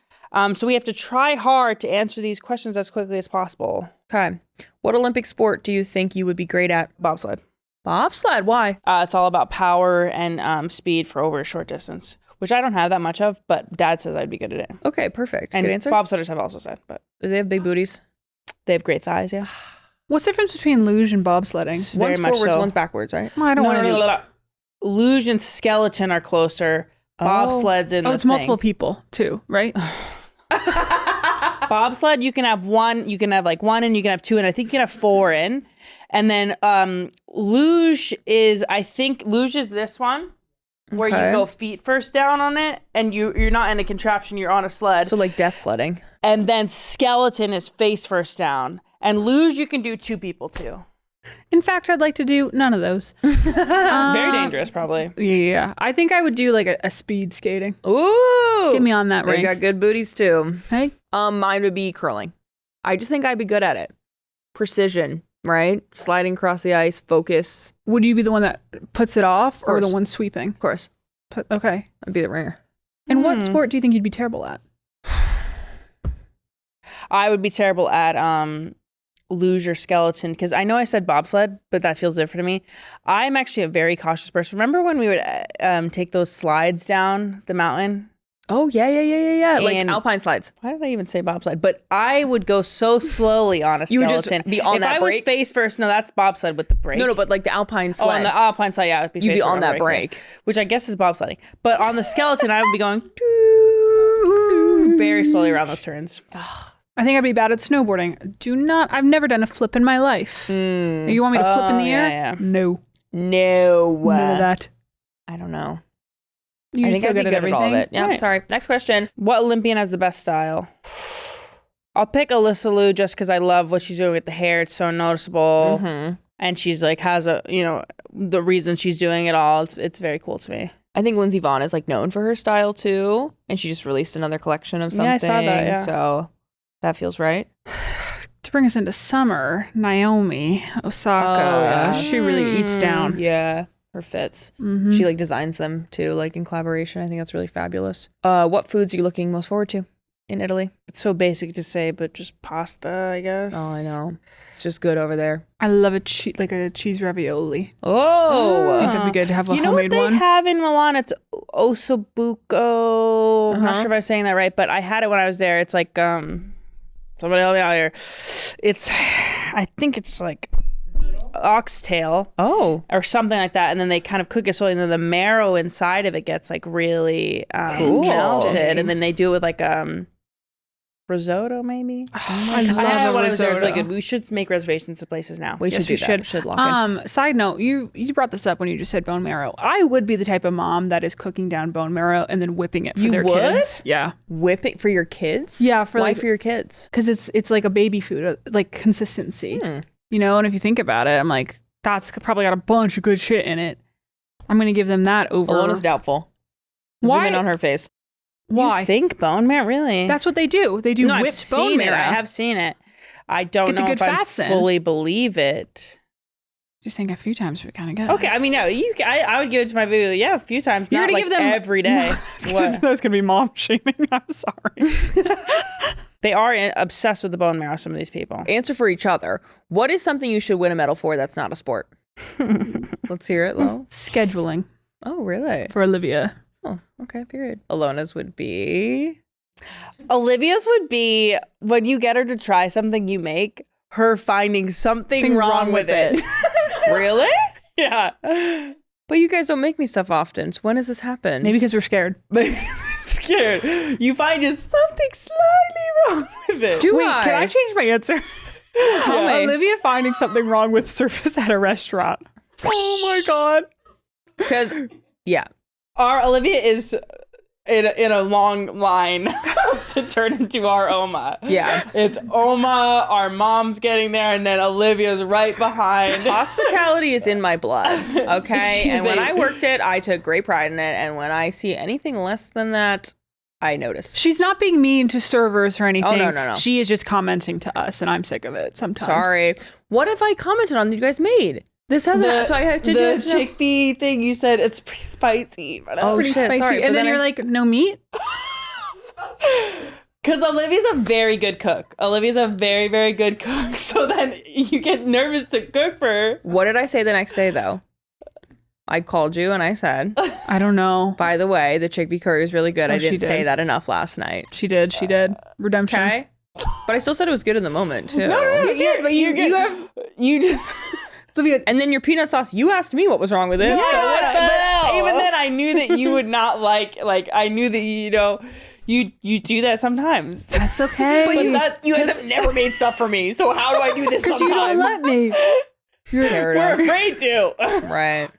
So we have to try hard to answer these questions as quickly as possible. Okay. What Olympic sport do you think you would be great at? Bobsled. Bobsled? Why? It's all about power and speed for over a short distance, which I don't have that much of, but Dad says I'd be good at it. Okay, perfect. And good answer. Bobsledders have also said, but Do they have big booties? they have great thighs, yeah. What's the difference between luge and bobsledding? It's very One's much forwards, so. one's backwards, right? Well, I don't want to do. Luge and skeleton are closer. Bobsled's in the it's thing. multiple people too, right? Bobsled, you can have one, you can have like one, and you can have two, and I think you can have four in. And then luge is this one where you go feet first down on it, and you're not in a contraption, you're on a sled. So like death sledding. And then skeleton is face first down. And luge, you can do two people too. In fact, I'd like to do none of those. Very dangerous, probably. Yeah, I think I would do like a speed skating. Ooh. Get me on that They rink. got good booties too. Hey, Mine would be curling. I just think I'd be good at it. Precision, right? Sliding across the ice, focus. would you be the one that puts it off or the course. one sweeping? Of course. Okay. I'd be the ringer. And what sport do you think you'd be terrible at? I would be terrible at luge or skeleton, because I know I said bobsled, but that feels different to me. I'm actually a very cautious person. Remember when we would take those slides down the mountain? Oh, yeah. Like And- alpine slides. Why did I even say bobsled? But I would go so slowly on a You skeleton. would just be on if that I brake? was face first, no, that's bobsled with the brake. No, but like the alpine Oh, sled. on the alpine side, yeah. It'd be You'd face be first on that yeah. brake. Which I guess is bobsledding. But on the skeleton, I would be going very slowly around those turns. I think I'd be bad at snowboarding. I've never done a flip in my life. You want me to flip in the air? yeah. No. No. None of that. I don't know. You're I think so I'd be good at good at all of everything. it. Yeah, Right. sorry. Next question. What Olympian has the best style? I'll pick Alysa Liu just because I love what she's doing with the hair. It's so noticeable. Mm-hmm. And she's like, has the reason she's doing it all. It's very cool to me. I think Lindsey Vonn is like known for her style too. And she just released another collection of something. Yeah, I saw that, yeah. So that feels right. To bring us into summer, Naomi Osaka, she really eats down. Yeah, her fits. Mm-hmm. She like designs them too, like in collaboration. I think that's really fabulous. What foods are you looking most forward to in Italy? It's so basic to say, but just pasta, I guess. Oh, I know. It's just good over there. I love a cheese ravioli. Oh, I think that'd be good to have a You know what homemade they one. have in Milan? It's ossobuco. I'm not Uh-huh. sure if I'm saying that right, but I had it when I was there. It's like somebody help me out here. I think it's like oxtail oh, or something like that, and then they kind of cook it slowly, and then the marrow inside of it gets like really melted, and then they do it with like risotto maybe. I I love had a one. It was risotto. really good. We should make reservations to places now. we should do that. We should lock in. Side note, you brought this up when you just said bone marrow. I would be the type of mom that is cooking down bone marrow and then whipping it for You their would? kids. Yeah. Whip it for your kids? Yeah, for Why like- for your kids? Because it's like a baby food, like consistency. You know, and if you think about it, I'm like, that's probably got a bunch of good shit in it. I'm going to give them that over. Ilona's doubtful. Why? Zoom in on her face. Why? You think bone marrow? Really? That's what they do. They do no, I've whipped bone seen it. marrow. I have seen it. I don't Get the know good if I fats in. fully believe it. Just think a few times we kind of get Okay, I mean, no, I would give it to my baby. Yeah, a few times. You're Not gonna like give them every day. What? That's gonna be mom shaming. I'm sorry. They are obsessed with the bone marrow. Some of these people. Answer for each other. What is something you should win a medal for that's not a sport? Let's hear it, Lo. Scheduling Oh, really? for Olivia. Oh, okay, period. Ilona's would be... Olivia's would be when you get her to try something you make, her finding something wrong with it. Really? Yeah. But you guys don't make me stuff often. So when has this happened? Maybe because we're scared. Scared. You find just something slightly wrong with it. Do Wait, I? can I change my answer? Tell me. Olivia finding something wrong with service at a restaurant. Oh my god. Because, yeah. Our Olivia is in a long line to turn into our Oma. Yeah. It's Oma, our mom's getting there, and then Olivia's right behind. Hospitality is in my blood, okay? She's And when a- I worked it, I took great pride in it. And when I see anything less than that, I notice. She's not being mean to servers or anything. no. She is just commenting to us, and I'm sick of it sometimes. Sorry. What if I commented on that you guys made? This hasn't, so I have to do the it. chickpea thing you said it's pretty spicy. But Oh, Pretty shit, spicy. sorry. but And then you're I- like, no meat? Because Olivia's a very good cook. Olivia's a very, very good cook. So then you get nervous to cook for her. What did I say the next day, though? I called you and I said, I don't know. by the way, the chickpea curry is really good. Oh, I she didn't did. say that enough last night. She did. Redemption. Okay? But I still said it was good in the moment, too. You did, but you have Olivia. And then your peanut sauce, you asked me what was wrong with it. Yeah, so what the but hell? even then I knew that you would not like I knew that you do that sometimes. That's okay. But you guys have never made stuff for me, so how do I do this Because sometimes? you don't let me. Fair We're enough. afraid to. Right.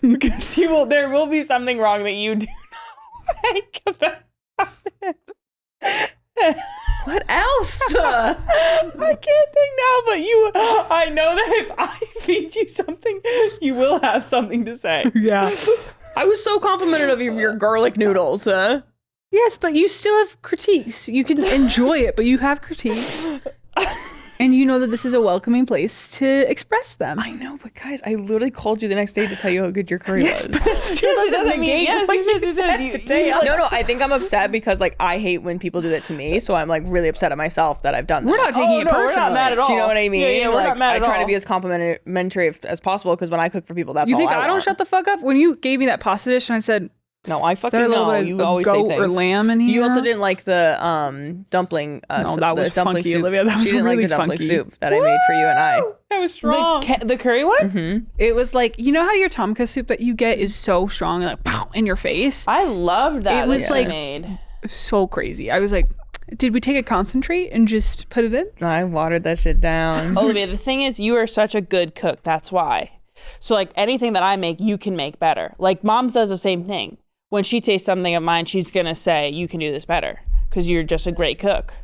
Because there will be something wrong that you do not like about it. What else? I can't think now, but I know that if I feed you something, you will have something to say. Yeah. I was so complimented of your garlic noodles. Yes, but you still have critiques. You can enjoy it, but you have critiques. And you know that this is a welcoming place to express them. I know, but guys, I literally called you the next day to tell you how good your curry was. Doesn't mean yes. No, I think I'm upset because like I hate when people do that to me, so I'm like really upset at myself that I've done that. We're not taking it personally. We're not mad at all. Do you know what I mean? Yeah, we're Like, not mad at all. I try to be as complimentary as possible because when I cook for people, that's You all think I don't want. shut the fuck up? When you gave me that pasta dish and I said, No, I is there fucking a little know. bit of You a always say goat things. or lamb in here? You also didn't like the dumpling. No, that was the dumpling funky, soup. Olivia. That was she didn't really like the dumpling funky. soup that I made for you and I. That was strong. The curry one? It was like, you know how your tomka soup that you get is so strong, like pow, in your face? I loved that. It was that you like- made. So crazy. I was like, did we take a concentrate and just put it in? I watered that shit down. Olivia, the thing is, you are such a good cook. That's why. So like anything that I make, you can make better. Like Mom's does the same thing. When she tastes something of mine, she's gonna say, "You can do this better," because you're just a great cook.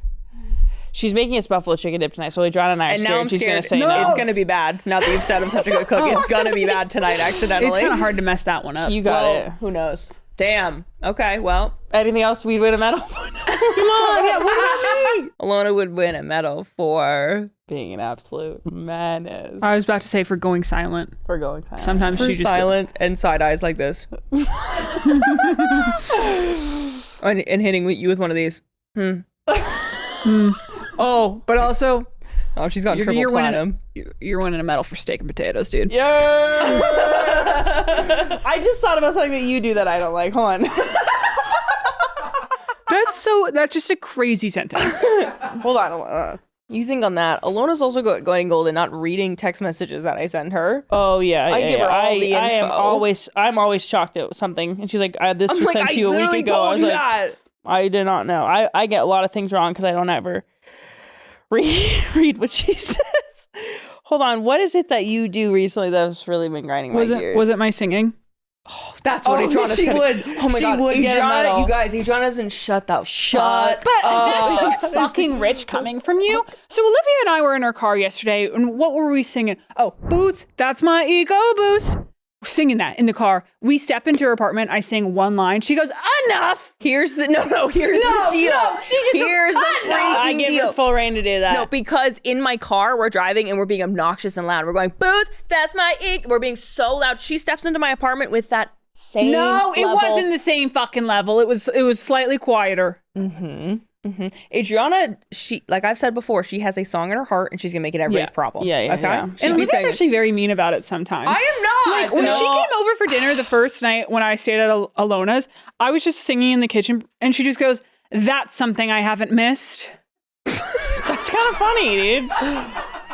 She's making us buffalo chicken dip tonight, so Adriana and I are And scared. now I'm she's scared. gonna say no. It's gonna be bad. Now that you've said I'm such a good cook, it's gonna be bad tonight accidentally. It's kind of hard to mess that one up. You got Well, it. who knows? Damn. Okay, well. Anything else we'd win a medal for? Come on, yeah, what about me? Alona would win a medal for Being an absolute menace. I was about to say for going silent. For going silent. Sometimes for she just silent and side eyes like this. and hitting you with one of these. Oh, but also Oh, she's got triple platinum. You're winning a medal for steak and potatoes, dude. Yeah. I just thought about something that you do that I don't like. Hold on. That's just a crazy sentence. Hold on. You think on that. Alona's also going gold and not reading text messages that I send her. Oh yeah, I give her all the info. I'm always shocked at something, and she's like, "This was sent to you a week ago." I was you like, that. I did not know. I get a lot of things wrong because I don't ever read what she says. Hold on, what is it that you do recently that's really been grinding my gears? Was it my singing? Oh, that's what Adriana's she would. Oh my God, would get a medal. You guys, Adriana doesn't shut that. But that's so fucking rich coming from you. So Olivia and I were in our car yesterday, and what were we singing? Oh, Boots, that's my ego boost. We're singing that in the car. We step into her apartment. I sing one line. She goes, enough. Here's the deal. Here's the freaking I give deal. her full reign to do that. No, because in my car, we're driving and we're being obnoxious and loud. We're going, Boots, that's my ego. We're being so loud. She steps into my apartment with that same No, it level. wasn't the same fucking level. It was slightly quieter. Adriana, she, like I've said before, she has a song in her heart and she's gonna make it everybody's problem. Yeah, okay. yeah. She'd And be Olivia's saying actually very mean about it sometimes. I am not. When she came over for dinner the first night when I stayed at Ilona's, I was just singing in the kitchen, and she just goes, "That's something I haven't missed." That's kind of funny, dude.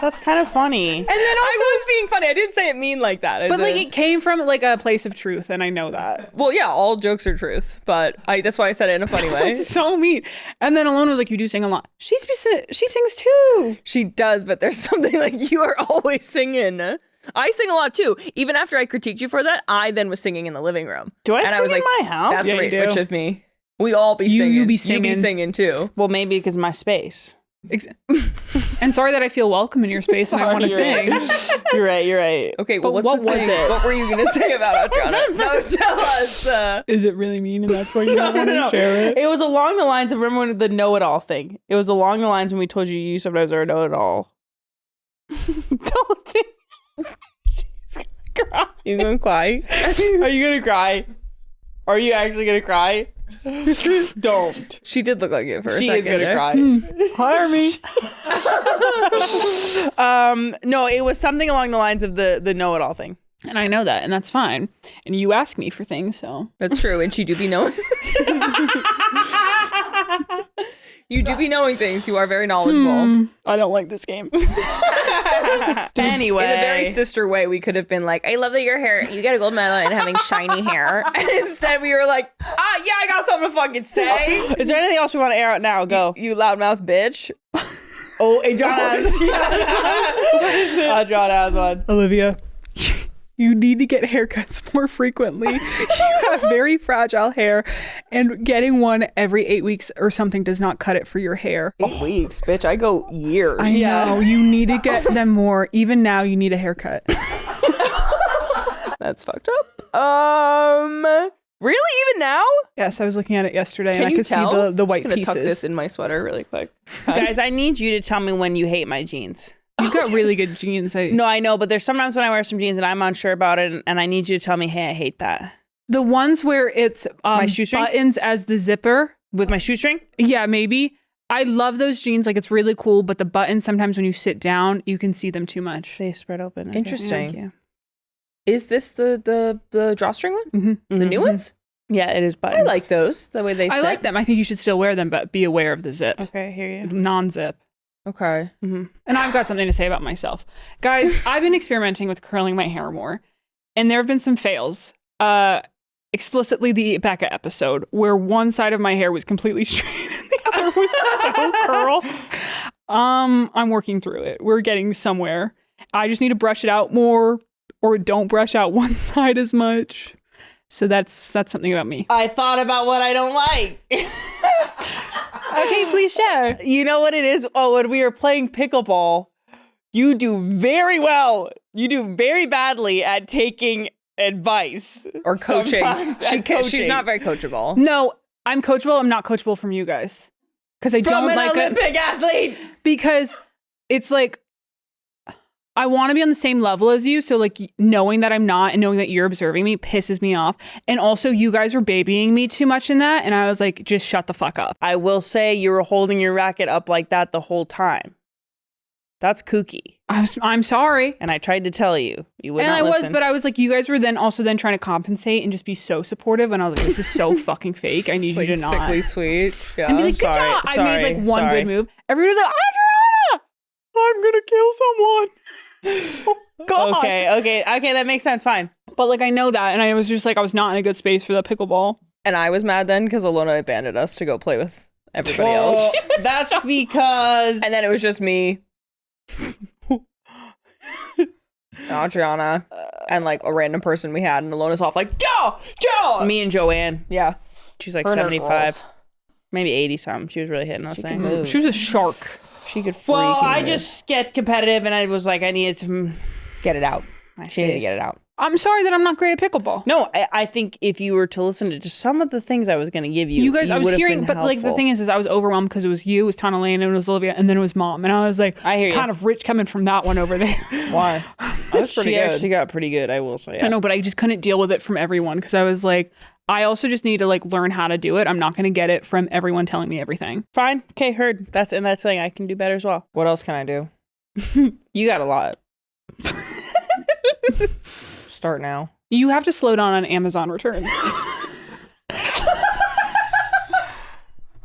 That's kind of funny. And then also, I was being funny. I didn't say it mean like that. but like it came from like a place of truth, and I know that. Well, yeah, all jokes are truths, but that's why I said it in a funny way. It's so mean. And then Ilona was like, "You do sing a lot." She sings too. She does, but there's something like you are always singing. I sing a lot too. Even after I critiqued you for that, I then was singing in the living room. Do I and sing I was in like, my house? That's Yeah, you right, do. which of me. We all be singing. You be singing. You be singing too. Well, maybe because my space. And sorry that I feel welcome in your space and I want to sing. You're right. Okay, well, But what was was it? it? What were you going to say about Adriana? No, tell us. Is it really mean, and that's why you don't want to share it? It was along the lines of, remember when the know-it-all thing? It was along the lines when we told you sometimes are a know-it-all. Don't think. She's gonna cry. You going to cry? Are you gonna cry? Are you actually gonna cry? Don't. She did look like it for a She second. is gonna there. cry. Hire me. No, it was something along the lines of the know-it-all thing. And I know that, and that's fine. And you ask me for things, so. That's true, and she do be knowing. You do be knowing things. You are very knowledgeable. I don't like this game. Anyway, In a very sister way, we could have been like, I love that your hair, you get a gold medal and having shiny hair. And instead we were like, yeah, I got something to fucking say. is there anything else we want to air out now? Go. You loudmouth bitch. Oh, Adriana has. Adriana has one. Olivia, you need to get haircuts more frequently. You have very fragile hair, and getting one every 8 weeks or something does not cut it for your hair. 8 weeks, bitch. I go years. I know. You need to get them more. Even now, you need a haircut. That's fucked up. Really? Even now? Yes, I was looking at it yesterday, Can and I you could tell? see the white I'm just gonna pieces. tuck this in my sweater really quick. Guys, I need you to tell me when you hate my jeans. You've got really good jeans. No, I know, but there's sometimes when I wear some jeans and I'm unsure about it, and I need you to tell me, hey, I hate that. The ones where it's My shoestring? buttons as the zipper. With my shoestring? Yeah, maybe. I love those jeans. Like, it's really cool, but the buttons, sometimes when you sit down, you can see them too much. They spread open. Okay. Interesting. Thank you. Is this the drawstring one? The new ones? Yeah, it is buttons. I like those. The way they sit. I like them. I think you should still wear them, but be aware of the zip. Okay, I hear you. Non-zip. Okay. And I've got something to say about myself. Guys, I've been experimenting with curling my hair more, and there have been some fails. Explicitly the Becca episode, where one side of my hair was completely straight and the other was so curled. I'm working through it. We're getting somewhere. I just need to brush it out more, or don't brush out one side as much. So that's something about me. I thought about what I don't like. Okay, please share. You know what it is? Oh, when we were playing pickleball, you do very well. You do very badly at taking advice or coaching. sometimes, and She's not very coachable. No, I'm coachable. I'm not coachable from you guys. Because I don't from an like Olympic athlete. Because it's like, I want to be on the same level as you. So like knowing that I'm not and knowing that you're observing me pisses me off. And also you guys were babying me too much in that. And I was like, just shut the fuck up. I will say you were holding your racket up like that the whole time. That's kooky. I'm sorry. And I tried to tell you. You would And not I listen. was, but I was like, you guys were then also then trying to compensate and just be so supportive. And I was like, this is so fucking fake. I need you to not. Sickly sweet. Yeah. And be like, good job. I made like one good move. Everyone was like, Adriana, I'm going to kill someone. Oh, God. Okay, that makes sense. Fine. But like, I know that. And I was just like, I was not in a good space for the pickleball. And I was mad then because Ilona abandoned us to go play with everybody else. That's because. And then it was just me, Adriana, and like a random person we had. And Ilona's off like, Joe! Me and Joanne. Yeah. She's like Her and her 75. girls. Maybe 80 something. She was really hitting those things. move. She was a shark. She could freaking Well, I move. just get competitive and I was like, I needed to get it out. She needed to face. get it out. I'm sorry that I'm not great at pickleball. No, I think if you were to listen to just some of the things I was going to give you, You guys, I was would have hearing, been but like the helpful. thing is I was overwhelmed because it was you, it was Tana Lane, and it was Olivia, and then it was Mom. And I was like, I hear you. kind of rich coming from that one over there. Why? That's pretty she good. actually got pretty good, I will say. Yeah. I know, but I just couldn't deal with it from everyone because I was like, I also just need to like learn how to do it. I'm not going to get it from everyone telling me everything. Fine. Okay, heard. That's saying I can do better as well. What else can I do? You got a lot. Start now. You have to slow down on Amazon returns.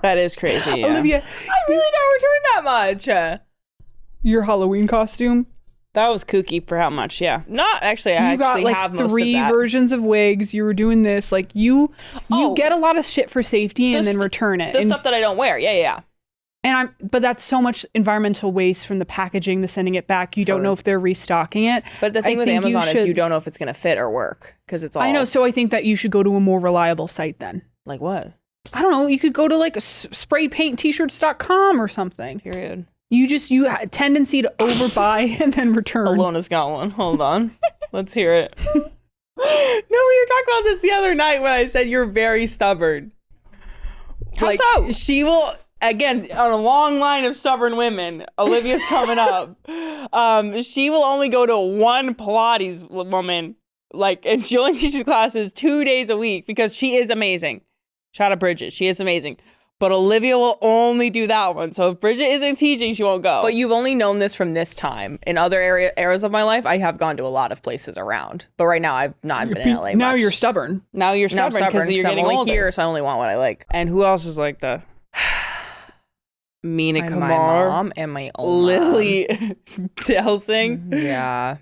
That is crazy. Yeah. Olivia, I really don't return that much. Your Halloween costume. That was kooky for how much? Yeah. Not actually. I You got actually like have most 3 of that. versions of wigs. You were doing this. Like you Oh. get a lot of shit for safety and The then st- return it. The And- stuff that I don't wear. Yeah. but that's so much environmental waste from the packaging, the sending it back. You don't know if they're restocking it. But the thing I with think Amazon is should- you don't know if it's going to fit or work because it's all. I know. So I think that you should go to a more reliable site then. Like what? I don't know. You could go to like spraypainttshirts.com or something. Period. You have a tendency to overbuy and then return. Ilona's got one. Hold on. Let's hear it. No, we were talking about this the other night when I said you're very stubborn. How so? She will, again, on a long line of stubborn women, Olivia's coming up. She will only go to one Pilates woman, and she only teaches classes 2 days a week because she is amazing. Shout out Bridget. She is amazing. But Olivia will only do that one. So if Bridget isn't teaching, she won't go. But you've only known this from this time. In other eras of my life, I have gone to a lot of places around. But right now, I've not been in LA Now much. you're stubborn. now you're Now I'm stubborn because you're I'm getting only older. here, so I only want what I like. And who else is like the Mina My Kamar, mom and my own Lily Delsing, Yeah.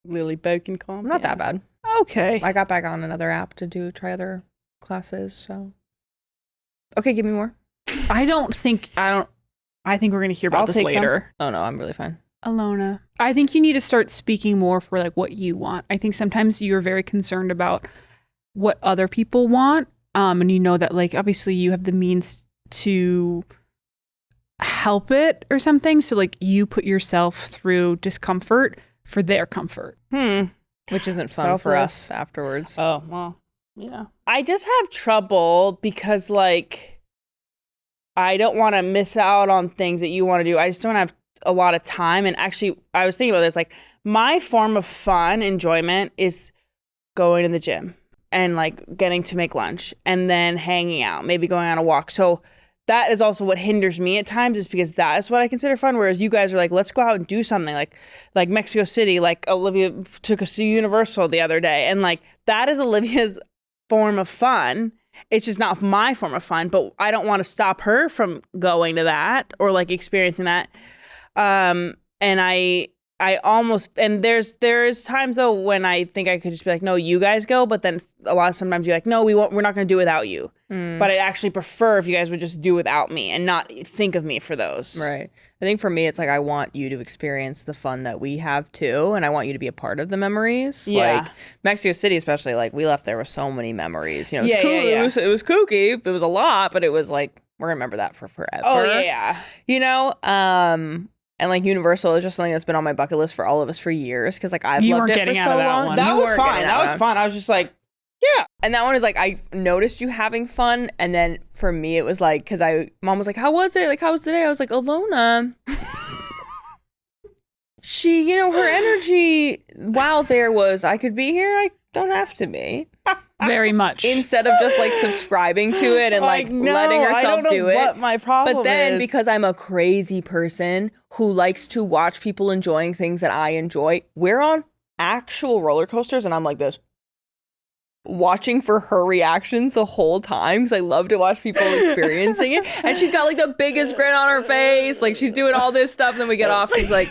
Lily Bokencom? Not that bad. Okay. I got back on another app to try other classes, so. Okay, give me more. I think we're going to hear about I'll this take some. later. Oh no, I'm really fine. Ilona, I think you need to start speaking more for like what you want. I think sometimes you're very concerned about what other people want. And you know that like obviously you have the means to help it or something. So like you put yourself through discomfort for their comfort. Which isn't fun for Selfless. us afterwards. Oh, well, yeah. I just have trouble because, I don't want to miss out on things that you want to do. I just don't have a lot of time. And actually, I was thinking about this. My form of fun, enjoyment is going to the gym and, getting to make lunch and then hanging out, maybe going on a walk. So that is also what hinders me at times is because that is what I consider fun. Whereas you guys are let's go out and do something like Mexico City, Olivia took us to Universal the other day. And that is Olivia's form of fun. It's just not my form of fun, but I don't want to stop her from going to that or experiencing that. And I almost, and there's times though when I think I could just be no, you guys go. But then sometimes you're no, we're not going to do without you. But I'd actually prefer if you guys would just do without me and not think of me for those. Right. I think for me, it's I want you to experience the fun that we have too, and I want you to be a part of the memories. Yeah. Mexico City, especially, we left there with so many memories. It was Yeah, cool. yeah, yeah. It was kooky. It was a lot, but it was we're gonna remember that for forever. Oh, yeah. You know. And like Universal is just something that's been on my bucket list for all of us for years because like I've You loved weren't it for getting out so of that long. one. That You was weren't fun. getting That was one. fun. I was just like, yeah. And that one is like, I noticed you having fun. And then for me, it was like, because mom was like, how was it? Like, how was today? I was like, Ilona, she, her energy while there was, I could be here. I don't have to be. Very much. Instead of just like subscribing to it and like no, letting I herself don't know do it. what my problem But then is. because I'm a crazy person who likes to watch people enjoying things that I enjoy, we're on actual roller coasters and I'm like this, watching for her reactions the whole time because I love to watch people experiencing it. And she's got like the biggest grin on her face. Like she's doing all this stuff. And then we get off. She's like,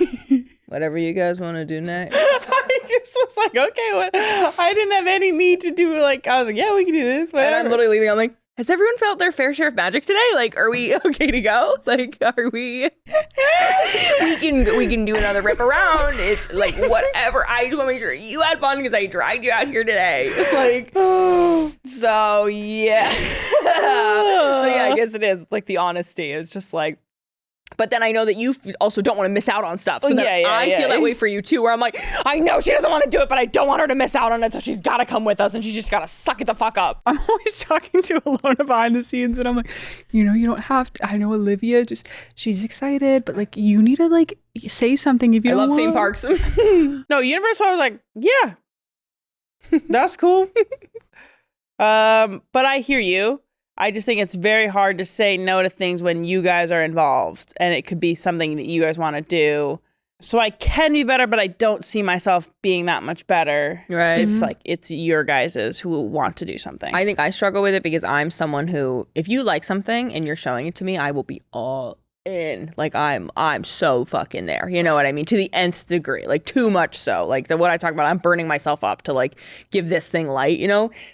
whatever you guys want to do next. I just was like, okay, what? I didn't have any need to do I was like, yeah, we can do this. And I'm Whatever. literally leaving. I'm like, has everyone felt their fair share of magic today? Like, are we okay to go? Like, are we? we can do another rip around. It's like whatever. I just want to make sure you had fun because I dragged you out here today. Like, so yeah. So yeah, I guess it is. It's like the honesty. It's just like. But then I know that you also don't want to miss out on stuff. So then I feel that way for you too, where I'm like, I know she doesn't want to do it, but I don't want her to miss out on it. So she's got to come with us and she's just got to suck it the fuck up. I'm always talking to Ilona behind the scenes and I'm like, you don't have to. I know Olivia, she's excited, but like you need to like say something if you don't I love want. theme parks. No, Universal, I was like, yeah, that's cool. But I hear you. I just think it's very hard to say no to things when you guys are involved and it could be something that you guys want to do. So I can be better, but I don't see myself being that much better. Right. If like it's your guys's who want to do something. I think I struggle with it because I'm someone who, if you like something and you're showing it to me, I will be all in. Like I'm so fucking there. You know what I mean? To the nth degree, like too much so. Like what I talk about, I'm burning myself up to like give this thing light,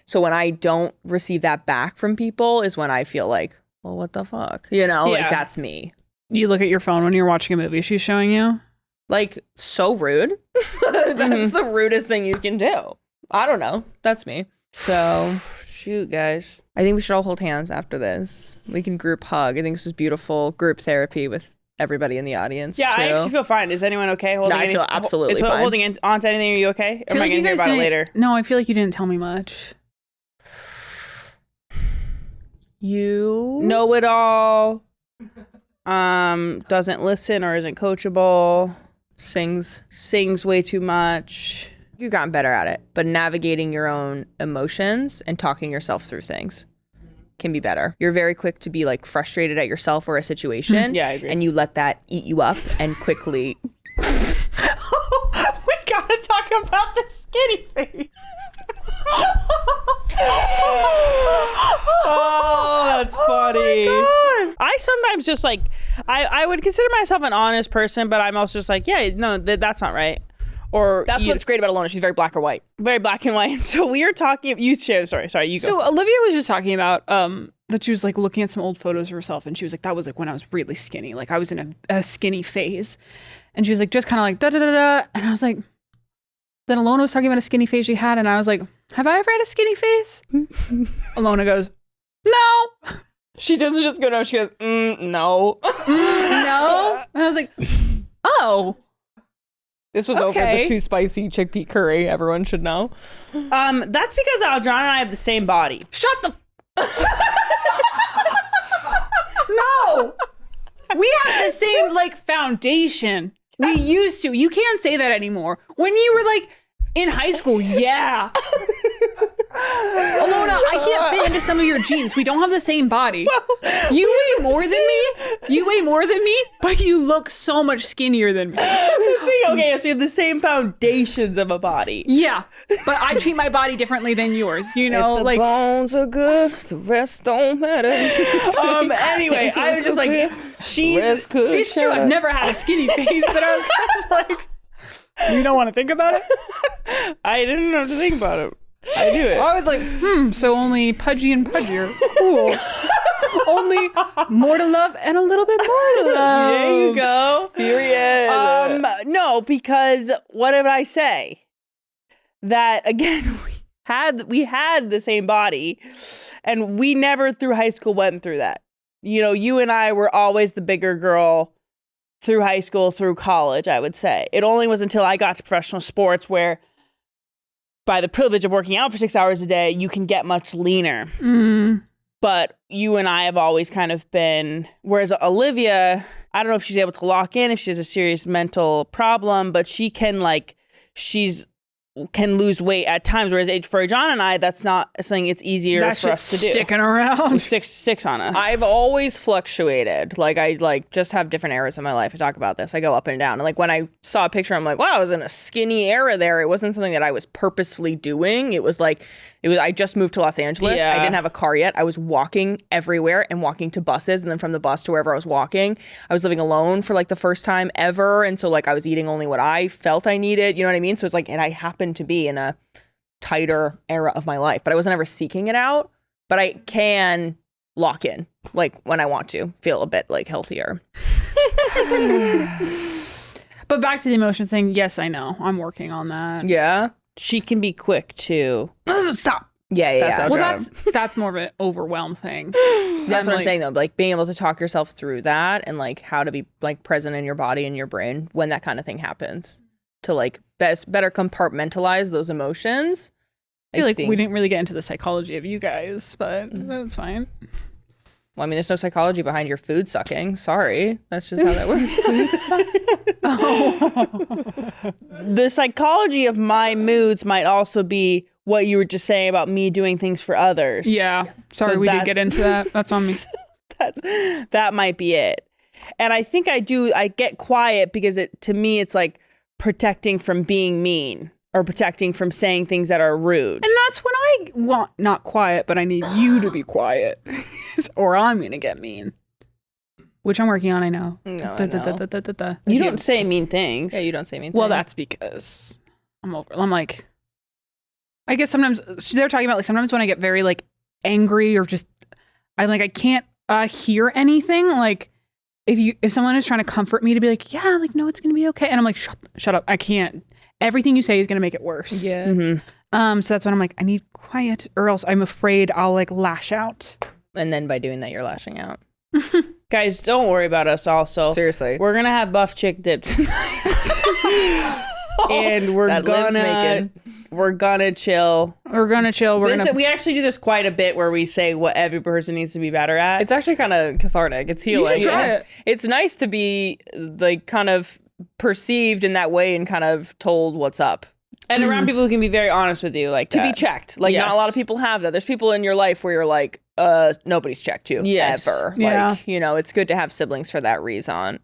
So when I don't receive that back from people is when I feel like, well, what the fuck? Like that's me. You look at your phone when you're watching a movie she's showing you. Like so rude. That's the rudest thing you can do. I don't know. That's me. So Shoot, guys. I think we should all hold hands after this. We can group hug. I think this was beautiful group therapy with everybody in the audience. Yeah, too. I actually feel fine. Is anyone okay holding I feel absolutely fine. Holding on to anything? Are you okay? Or am I going to hear about it later? No, I feel like you didn't tell me much. You Know it all. Doesn't listen or isn't coachable. Sings way too much. You've gotten better at it, but navigating your own emotions and talking yourself through things can be better. You're very quick to be like frustrated at yourself or a situation. Yeah, I agree. And you let that eat you up and quickly. We gotta talk about the skinny face. Oh, that's funny. I sometimes just like, I would consider myself an honest person, but I'm also just like, yeah, no, that's not right. Or That's what's great about Ilona. She's very black or white. very black and white. So we were talking, you share the story. Sorry, you go. So Olivia was just talking about that she was like looking at some old photos of herself and she was like, that was like when I was really skinny. Like I was in a skinny phase. And she was like, just kind of like da da da da. And I was like, then Ilona was talking about a skinny face she had. And I was like, have I ever had a skinny face? Ilona goes, no. She doesn't just go no. She goes, no. No. And I was like, oh. This was over Okay. the too spicy chickpea curry. Everyone should know. That's because Aljana and I have the same body. Shut the. No. We have the same like foundation. We used to. You can't say that anymore. When you were like in high school, yeah. Ilona, I can't fit into some of your jeans. We don't have the same body. You weigh more than me. You weigh more than me, but you look so much skinnier than me. Okay, yes, we have the same foundations of a body. Yeah, but I treat my body differently than yours. You know, like bones are good, the rest don't matter. Anyway, I was just like, she's good. it's true. I've never had a skinny face, but I was kind of like, you don't want to think about it? I didn't have to think about it. I do it. I was like, so only pudgy and pudgier. Cool. Only more to love and a little bit more to love. There you go. Period. No, because what did I say? That again, we had the same body, and we never through high school went through that. You know, you and I were always the bigger girl through high school, through college, I would say. It only was until I got to professional sports where by the privilege of working out for 6 hours a day, you can get much leaner. But you and I have always kind of been, whereas Olivia, I don't know if she's able to lock in, if she has a serious mental problem, but she can can lose weight at times. Whereas for John and I, that's not something it's easier for us to do. Sticking around. Six on us. I've always fluctuated. Like I just have different eras in my life. I talk about this. I go up and down. And like when I saw a picture, I'm like, wow, I was in a skinny era there. It wasn't something that I was purposefully doing. I just moved to Los Angeles. Yeah. I didn't have a car yet. I was walking everywhere and walking to buses. And then from the bus to wherever I was walking, I was living alone for like the first time ever. And so like I was eating only what I felt I needed. You know what I mean? So it's like, and I happened to be in a tighter era of my life, but I wasn't ever seeking it out. But I can lock in, like when I want to feel a bit like healthier. But back to the emotion thing. Yes, I know. I'm working on that. Yeah. She can be quick too. Stop. Yeah. Well, that's more of an overwhelm thing. That's what I'm saying though. Like being able to talk yourself through that and like how to be like present in your body and your brain when that kind of thing happens to like better compartmentalize those emotions. I feel like we didn't really get into the psychology of you guys, but that's fine. Well, I mean, there's no psychology behind your food sucking. Sorry. That's just how that works. The psychology of my moods might also be what you were just saying about me doing things for others. Yeah. Sorry, So we did get into that. That's on me. That might be it. And I think I get quiet because to me, it's like protecting from being mean or protecting from saying things that are rude. And that's when I want, not quiet, but I need you to be quiet or I'm going to get mean. Which I'm working on, I know. No, I know. You don't say mean things. Yeah, you don't say mean Well, things. that's because I'm like, I guess sometimes they're talking about like sometimes when I get very like angry or just, I can't hear anything. Like if someone is trying to comfort me to be like, yeah, like, no, it's going to be okay. And I'm like, shut up. I can't. Everything you say is going to make it worse. Yeah. Mm-hmm. So that's when I'm like, I need quiet or else I'm afraid I'll like lash out. And then by doing that, you're lashing out. Guys, don't worry about us also. Seriously. We're going to have buff chick dip tonight. And we're gonna chill. We're gonna chill. We actually do this quite a bit where we say what every person needs to be better at. It's actually kind of cathartic. It's healing. You should try it. It's nice to be like kind of perceived in that way and kind of told what's up. And around people who can be very honest with you, like To that. be checked. Like not a lot of people have that. There's people in your life where you're like, nobody's checked you ever. Yeah. Like, it's good to have siblings for that reason.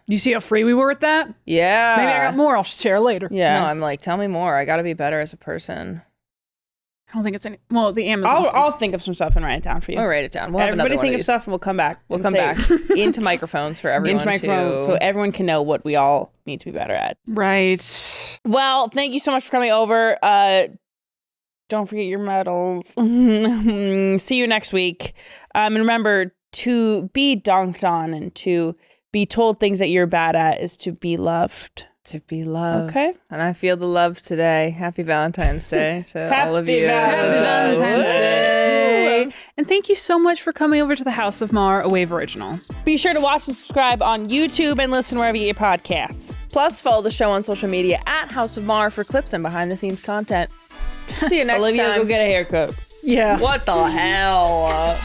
You see how free we were with that? Yeah. Maybe I got more. I'll share later. Yeah. No, I'm like, tell me more. I got to be better as a person. I don't think it's any. Well, the Amazon. I'll think of some stuff and write it down for you. I'll write it down. We'll have Everybody another one think of of these. stuff and we'll come back. We'll and come say- back into microphones for everyone into microphone to... so everyone can know what we all need to be better at. Right. Well, thank you so much for coming over. Don't forget your medals. See you next week. And remember, to be dunked on and to be told things that you're bad at is to be loved. To be loved. Okay. And I feel the love today. Happy Valentine's Day to all of you. Happy Valentine's Day. And thank you so much for coming over to the House of Maher, a Wave original. Be sure to watch and subscribe on YouTube and listen wherever you get your podcasts. Plus, follow the show on social media at House of Maher for clips and behind-the-scenes content. See you next Olivia, time. go get a haircut. Yeah. What the hell?